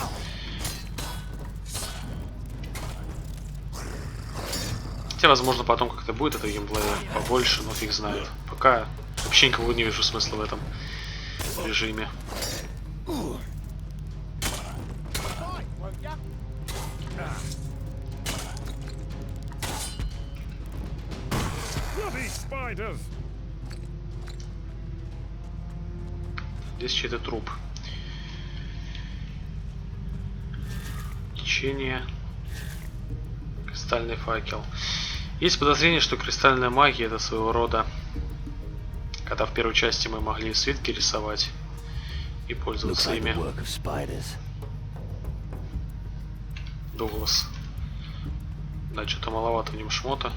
Хотя, возможно, потом как-то будет это геймплея побольше, но фиг знает. Пока вообще никакого не вижу смысла в этом режиме. Здесь чей-то труп. Течение. Кристальный факел. Есть подозрение, что кристальная магия это своего рода, когда в первой части мы могли свитки рисовать и пользоваться ими. Дуглас. Да, что-то маловато в нем шмота.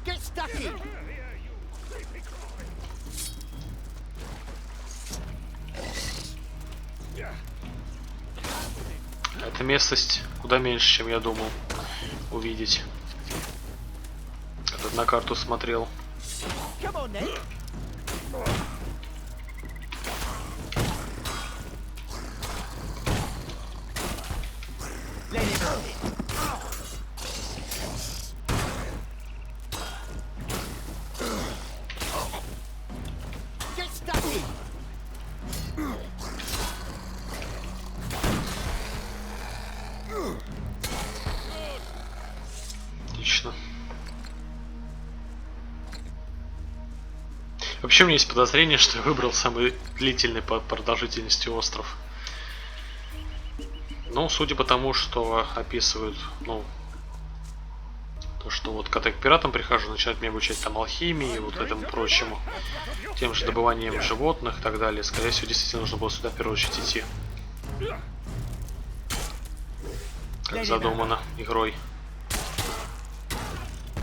Get stuck in. Эта местность куда меньше, чем я думал увидеть. Когда на карту смотрел. Come on then. Let it go. Get stuck in. Отлично. Вообще у меня есть подозрение, что я выбрал самый длительный по продолжительности остров. Ну, судя по тому, что описывают, ну, то, что вот когда я к пиратам прихожу, начинают меня обучать там алхимии и вот этому прочему, тем же добыванием животных и так далее. Скорее всего, действительно нужно было сюда в первую очередь идти. Как задумано игрой.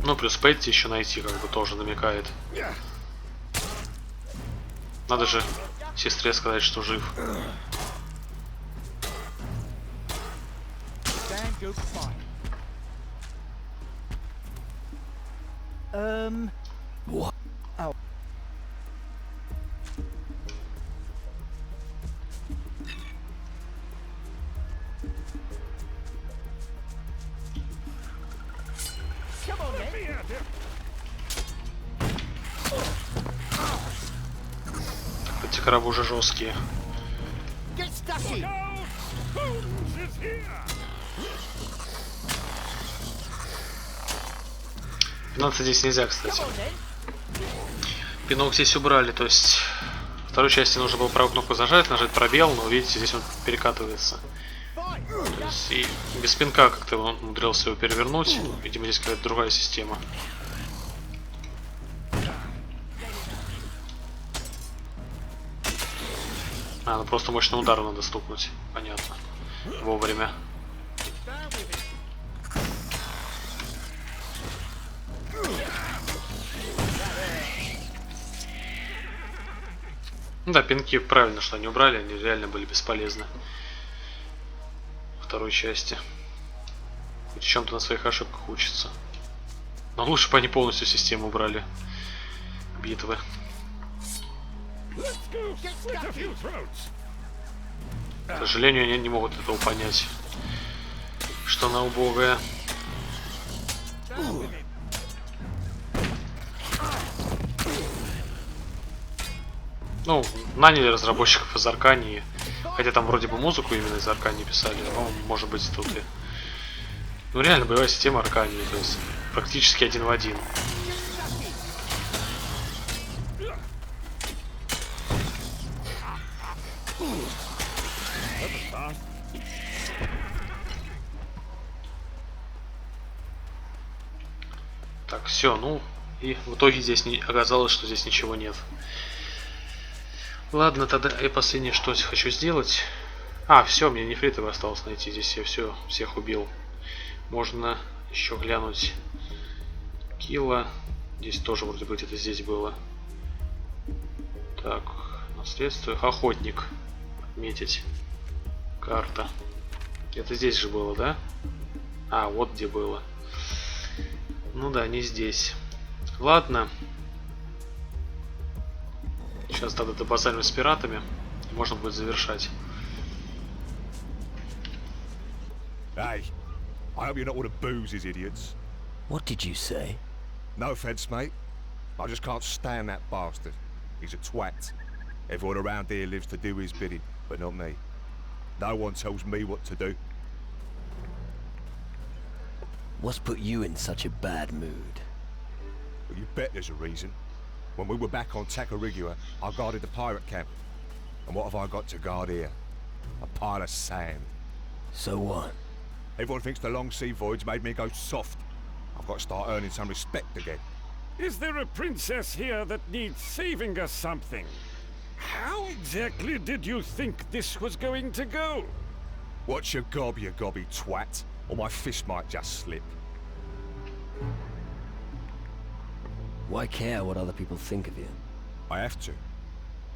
Ну, плюс Петти еще найти, как бы, тоже намекает. Надо же сестре сказать, что жив. What? Oh. Come on then. Эти крабы уже жесткие. Get stuck in. Пинаться здесь нельзя, кстати. Come on then. Пинок здесь убрали, то есть в второй части нужно было правую кнопку зажать, нажать пробел, но видите, здесь он перекатывается. То есть и без пинка как-то он умудрился его перевернуть. Видимо, здесь какая-то другая система. А, ну просто мощным ударом надо стукнуть. Понятно. Вовремя. Ну да, пинки правильно, что они убрали, они реально были бесполезны. Во второй части. Хоть в чем-то на своих ошибках учится. Но лучше бы они полностью систему убрали. Битвы. К сожалению, они не могут этого понять. Что она убогая. Ну, наняли разработчиков из Аркании. Хотя там вроде бы музыку именно из Аркании писали. Но, может быть, тут и... Ну, реально, боевая система Аркании. То есть, практически один в один. Так, все, ну... И в итоге здесь не оказалось, что здесь ничего нет. Ладно, тогда я последнее, что хочу сделать. А, все, мне нефритовый осталось найти. Здесь я всех убил. Можно еще глянуть. Килла. Здесь тоже вроде бы где-то здесь было. Так, наследство. Охотник. Отметить. Карта. Это здесь же было, да? А, вот где было. Ну да, не здесь. Ладно. Сейчас тогда добазарим с пиратами. И можно будет завершать. Hey, I hope you're not all the boozers, idiots. What did you say? No offence, mate. I just can't stand that bastard. He's a twat. Everyone around here lives to do his bidding, but not me. No one tells me what to do. What's put you in such a bad mood? But you bet there's a reason. When we were back on Tacarigua, I guarded the pirate camp. And what have I got to guard here? A pile of sand. So what? Everyone thinks the long sea voyage made me go soft. I've got to start earning some respect again. Is there a princess here that needs saving or something? How exactly did you think this was going to go? Watch your gob, you gobby twat, or my fist might just slip. Why care what other people think of you? I have to.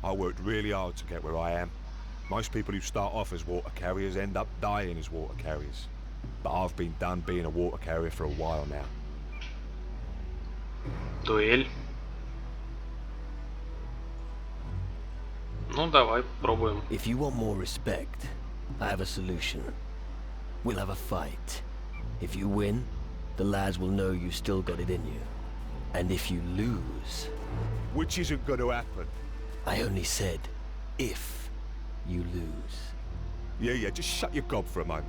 I worked really hard to get where I am. Most people who start off as water carriers end up dying as water carriers. But I've been done being a water carrier for a while now. Дуэль. Ну давай, пробуем. If you want more respect, I have a solution. We'll have a fight. If you win, the lads will know you still got it in you. And if you lose... Which isn't going to happen. I only said, if you lose. Yeah, just shut your gob for a moment.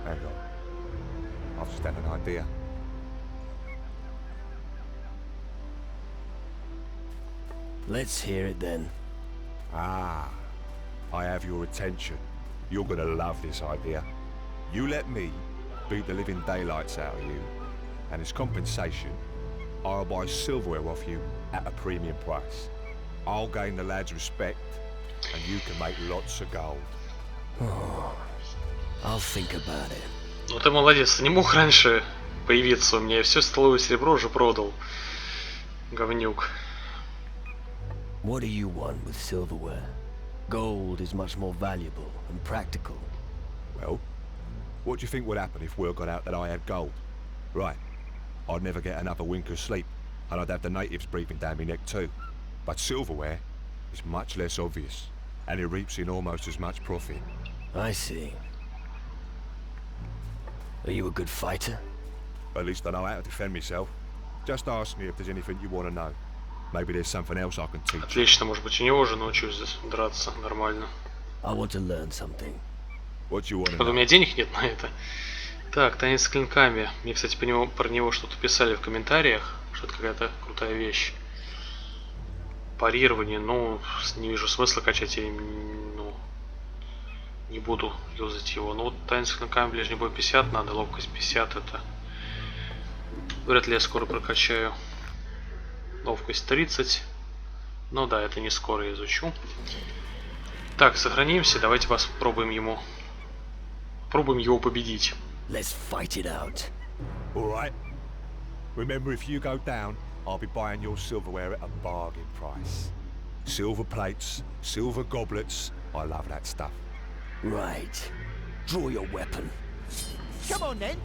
Hang on. I've just had an idea. Let's hear it then. Ah, I have your attention. You're gonna love this idea. You let me beat the living daylights out of you, and as compensation, I'll buy silverware off you at a premium price. I'll gain the lads' respect, and you can make lots of gold. Oh, I'll think about it. Ну ты молодец, не мог раньше появиться у меня, я все столовое серебро уже продал. Говнюк. What do you want with silverware? Gold is much more valuable and practical. Well, what do you think would happen if word got out that I had gold? Right, I'd never get another wink of sleep, and I'd have the natives breathing down my neck too. But silverware is much less obvious, and it reaps in almost as much profit. I see. Are you a good fighter? At least I know how to defend myself. Just ask me if there's anything you want to know. Maybe there's something else I can teach you. Отлично, может быть, у него уже научусь здесь драться нормально. I want to learn something. What do you want to Вот у know? меня денег нет на это. Так, танец с клинками. Мне, кстати, про него что-то писали в комментариях, что это какая-то крутая вещь. Парирование, ну, не вижу смысла качать, я ну, не буду юзать его. Ну вот танец с клинками, ближний бой 50 надо, ловкость 50 это... Вряд ли я скоро прокачаю. Ловкость 30. Ну да, это не скоро я изучу. Так, сохранимся, давайте попробуем ему... Пробуем его победить. Let's fight it out. All right. Remember, if you go down, I'll be buying your silverware at a bargain price. Silver plates, silver goblets. I love that stuff. Right. Draw your weapon. Come on then.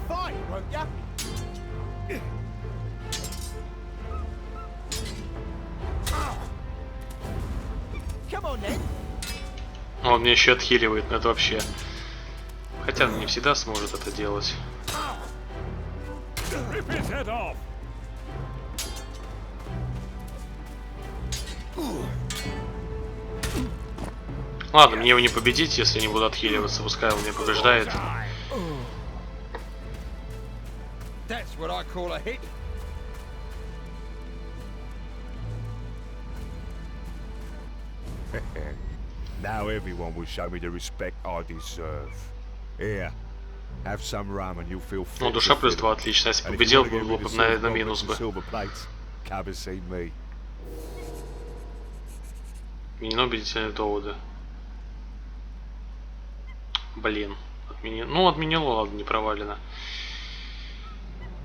Fight, won't ya? Come on then. Он мне еще отхиливает, но это вообще... Хотя он не всегда сможет это делать. Rip his head off! Ладно, мне его не победить, если не буду отхиливаться, пускай он меня побеждает. That's what I call a hit. Now everyone will show me the respect I deserve. Here, have some rum and you'll feel fit. Ну, душа плюс 2, отлично. Если победил, было бы на минус бы. Silver plates, come and see me. Отменено убедительные доводы. Блин, отменено. Ну, отменено, ладно, не провалено.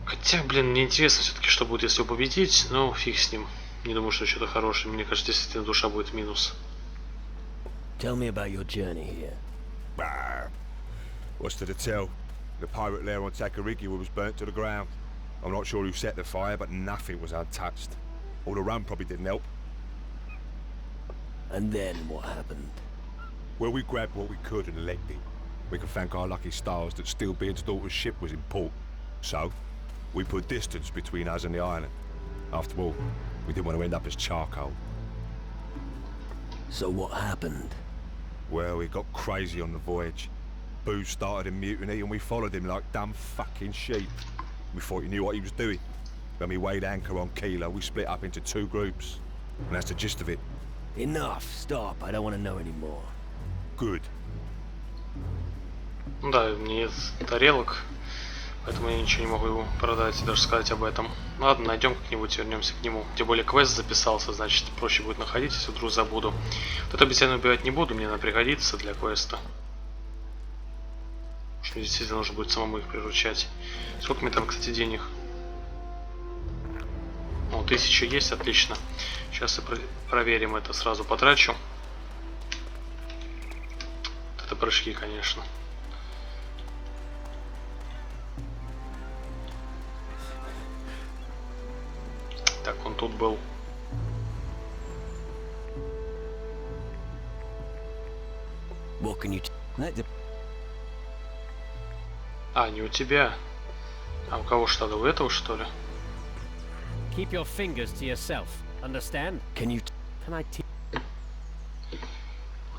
Хотя, блин, мне интересно все-таки, что будет, если его победить. Но фиг с ним. Не думаю, что что-то хорошее. Мне кажется, действительно, душа будет минус. Tell me about your journey here. What's there to tell? The pirate lair on Takariki was burnt to the ground. I'm not sure who set the fire, but nothing was untouched. All the rum probably didn't help. And then what happened? Well, we grabbed what we could and legged it. We can thank our lucky stars that Steelbeard's daughter's ship was in port. So, we put distance between us and the island. After all, we didn't want to end up as charcoal. So what happened? Well, we got crazy on the voyage. Booze started a mutiny and we followed him like dumb fucking sheep. We thought he knew what he was doing. When we weighed anchor on Kilo, we split up into 2 groups. And that's the gist of it. Enough. Stop. I don't want to know anymore. Good. Да, мне тарелок. Поэтому я ничего не могу его продать и даже сказать об этом. Ну ладно, найдем как-нибудь, вернемся к нему. Тем более квест записался, значит проще будет находить, если вдруг забуду. Вот эту обезьяну убивать не буду, мне она пригодится для квеста. Потому что мне действительно нужно будет самому их приручать. Сколько мне там, кстати, денег? О, 1000 есть, отлично. Сейчас проверим это, сразу потрачу. Это прыжки, конечно. Так, он тут был. А, не у тебя. А у кого что, у этого, что ли? Keep your fingers to yourself. Understand? Can I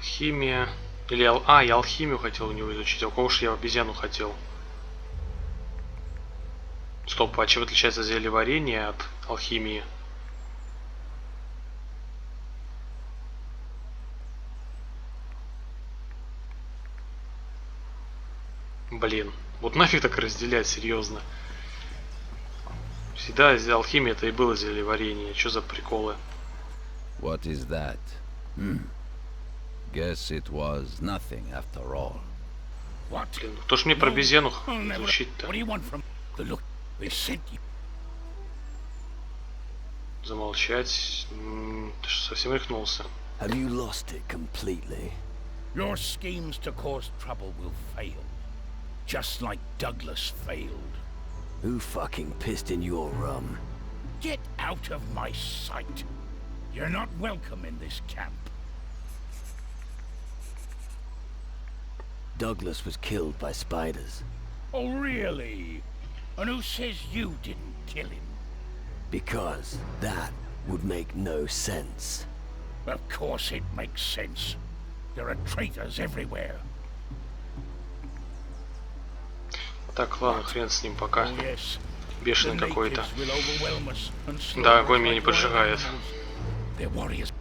Химия. Или я алхимию хотел у него изучить. А у кого же я обезьяну хотел? Стоп, а чем отличается зельеварение от алхимии? Блин, вот нафиг так разделять, серьезно. Всегда алхимия это и было зельеварение. Что за приколы? What is that? Guess it was nothing after all. What? Блин, кто ж мне про обезьяну изучить-то? What do you want from the look? They sent you. Замолчать. Ты что, совсем рехнулся? Have you lost it completely? Your schemes to cause trouble will fail. Just like Douglas failed. Who fucking pissed in your rum? Get out of my sight. You're not welcome in this camp. Douglas was killed by spiders. Oh, really? And who says you didn't kill him? Because that would make no sense. Of course it makes sense. There are traitors everywhere. Так, ладно, хрен с ним пока. Oh, yes. Бешеный The какой-то. natives will overwhelm us and slaughter Да, us огонь меня не like wild поджигает. animals. They're warriors.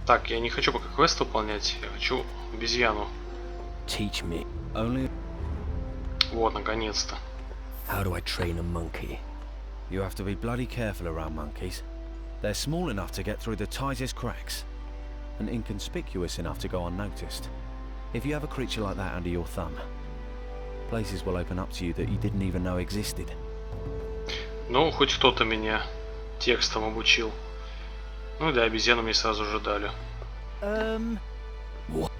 Так, я не хочу пока квест выполнять, я хочу обезьяну. Teach me. Only Вот, наконец-то. How do I train a monkey? you have to be bloody careful around monkeys. They're small enough to get through the tightest cracks, and inconspicuous enough to go unnoticed. If you have a creature like that under your thumb, places will open up to you that you didn't even know existed. Ну, хоть кто-то меня текстом обучил. Ну да, обезьяну мне сразу же дали. What?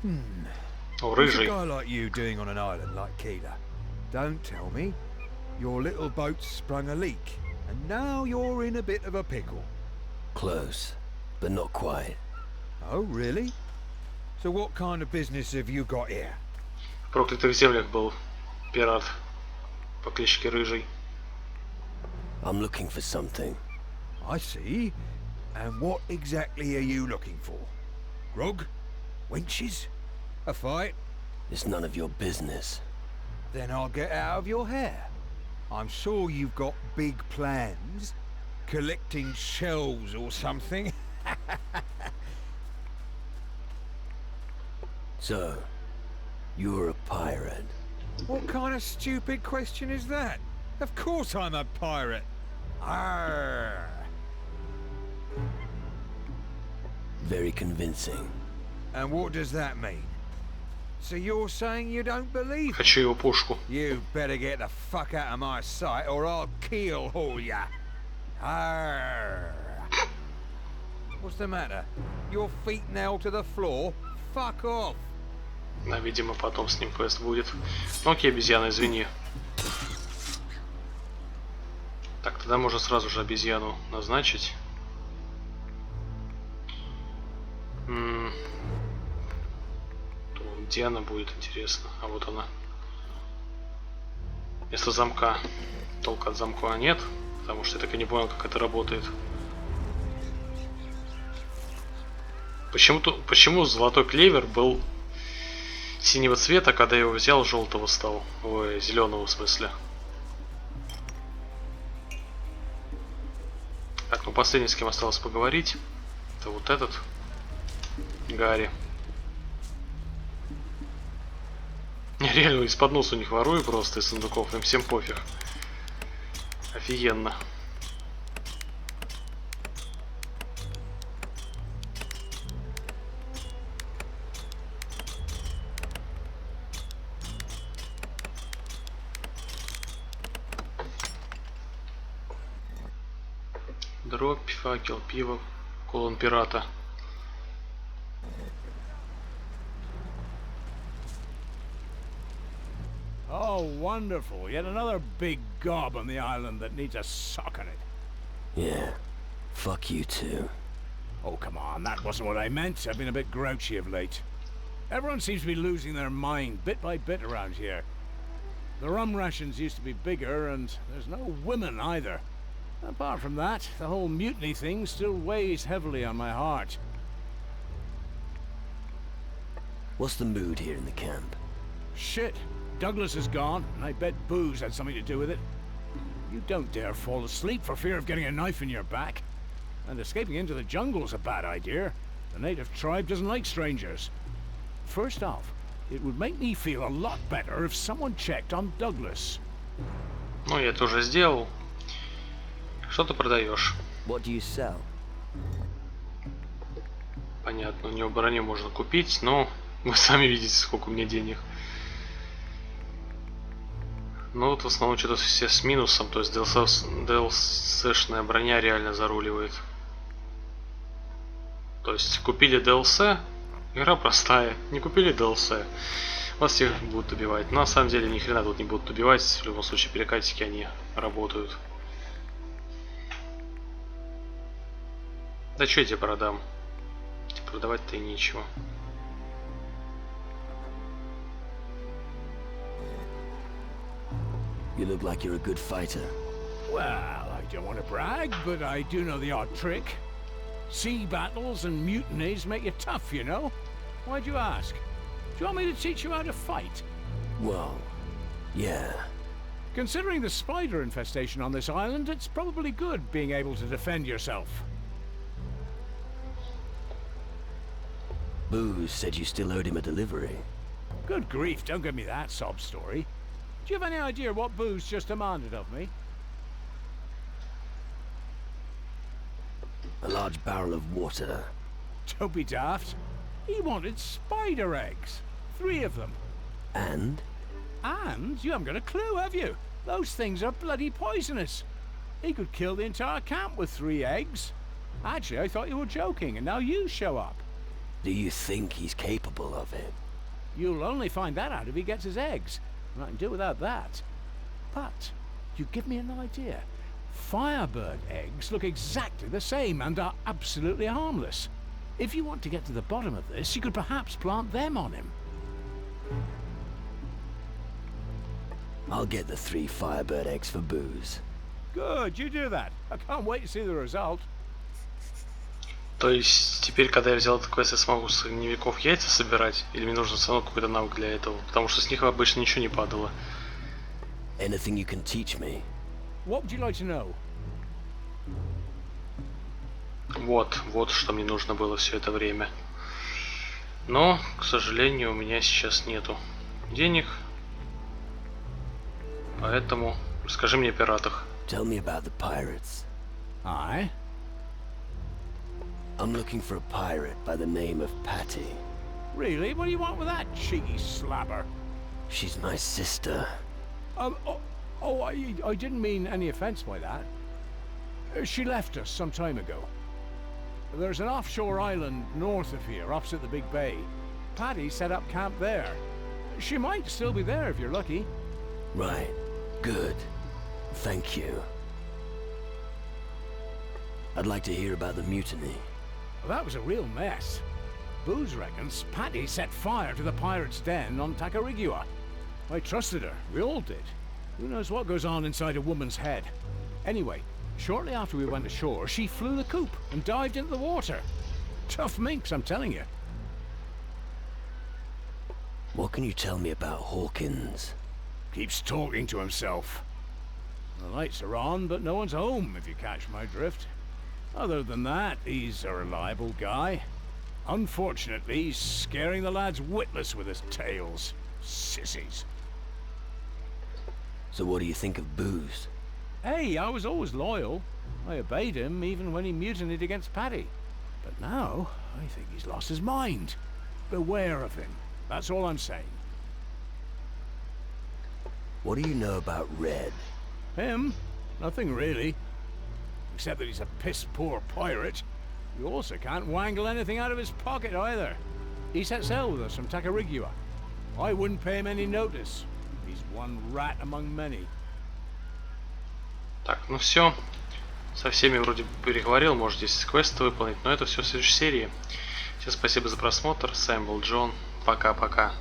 О, What's a рыжий. guy like you doing on an island like Keela? Don't tell me. Your little boat sprung a leak, and now you're in a bit of a pickle. Close, but not quite. Oh, really? So what kind of business have you got here? В проклятых землях был пират по кличке Рыжий. I'm looking for something. I see. And what exactly are you looking for? Grog? Wenches? A fight? It's none of your business. Then I'll get out of your hair. I'm sure you've got big plans. Collecting shells or something. So, you're a pirate. What kind of stupid question is that? Of course I'm a pirate. Arr. Very convincing. And what does that mean? So you're saying you don't believe me? Хочу его pушку. You better get the fuck out of my sight or I'll keel haul ya. Arr. What's the matter? Your feet nailed to the floor? Fuck off. Да, видимо, потом с ним квест будет. Ну окей, обезьяна, извини. Так, тогда можно сразу же обезьяну назначить. Где она будет, интересно? А вот она. Вместо замка. Толка от замка нет, потому что я так и не понял, как это работает. Почему золотой клевер был синего цвета, когда я его взял, желтого стал? Ой, зеленого в смысле. Так, ну последний, с кем осталось поговорить, это вот этот Гарри. Я реально из-под носа у них ворую просто из сундуков, им всем пофиг. Офигенно. Дробь, факел, пиво, кулон пирата. Oh, wonderful. Yet another big gob on the island that needs a sock on it. Yeah. Fuck you too. Oh, come on. That wasn't what I meant. I've been a bit grouchy of late. Everyone seems to be losing their mind bit by bit around here. The rum rations used to be bigger, and there's no women either. Apart from that, the whole mutiny thing still weighs heavily on my heart. What's the mood here in the camp? Shit. Douglas is gone, and I bet booze had something to do with it. You don't dare fall asleep for fear of getting a knife in your back. And escaping into the jungle's a bad idea. The native tribe doesn't like strangers. First off, it would make me feel a lot better if someone checked on Douglas. Ну, я это уже сделал. Что ты продаешь? What do you sell? Понятно, у него броню можно купить, но вы сами видите, сколько у меня денег. Ну вот в основном что-то все с минусом, то есть DLC-шная броня реально заруливает. То есть купили DLC, игра простая, не купили DLC, вас всех будут убивать. Но на самом деле ни хрена тут не будут убивать, в любом случае перекатики они работают. Да что я тебе продам? Продавать-то и нечего. You look like you're a good fighter. Well, I don't want to brag, but I do know the odd trick. Sea battles and mutinies make you tough, you know? Why'd you ask? Do you want me to teach you how to fight? Well, yeah. Considering the spider infestation on this island, it's probably good being able to defend yourself. Booze said you still owed him a delivery. Good grief, don't give me that sob story. Do you have any idea what Booze just demanded of me? A large barrel of water. Don't be daft. He wanted spider eggs. 3 of them. And? And you haven't got a clue, have you? Those things are bloody poisonous. He could kill the entire camp with 3 eggs. Actually, I thought you were joking, and now you show up. Do you think he's capable of it? You'll only find that out if he gets his eggs. And I can do without that. But you give me an idea. Firebird eggs look exactly the same and are absolutely harmless. If you want to get to the bottom of this, you could perhaps plant them on him. I'll get the 3 Firebird eggs for Booze. Good, you do that. I can't wait to see the result. То есть теперь, когда я взял этот квест, я смогу с огневиков яйца собирать? Или мне нужно все равно какой-то навык для этого? Потому что с них обычно ничего не падало. Anything you can teach me? What would you like to know? Вот что мне нужно было все это время. Но, к сожалению, у меня сейчас нету денег. Поэтому расскажи мне о пиратах. Tell me about the pirates. Aye? I'm looking for a pirate by the name of Patty. Really? What do you want with that cheeky slabber? She's my sister. I didn't mean any offense by that. She left us some time ago. There's an offshore island north of here, opposite the big bay. Patty set up camp there. She might still be there if you're lucky. Right. Good. Thank you. I'd like to hear about the mutiny. Well, that was a real mess. Booze reckons Patty set fire to the pirates' den on Tacarigua. I trusted her. We all did. Who knows what goes on inside a woman's head? Anyway, shortly after we went ashore, she flew the coop and dived into the water. Tough minx, I'm telling you. What can you tell me about Hawkins? Keeps talking to himself. The lights are on, but no one's home, if you catch my drift. Other than that, he's a reliable guy. Unfortunately, he's scaring the lads witless with his tales. Sissies. So what do you think of Booze? Hey, I was always loyal. I obeyed him even when he mutinied against Paddy. But now, I think he's lost his mind. Beware of him. That's all I'm saying. What do you know about Red? Him? Nothing really. Except that he's a piss-poor pirate. You also can't wangle anything out of his pocket either. He sets sail with us from Tacarigua. I wouldn't pay him any notice. He's one rat among many. Так, ну все. Со всеми вроде переговорил, может здесь квесты выполнить, но это все в следующей серии. Всем спасибо за просмотр. С вами был Джон. Пока-пока.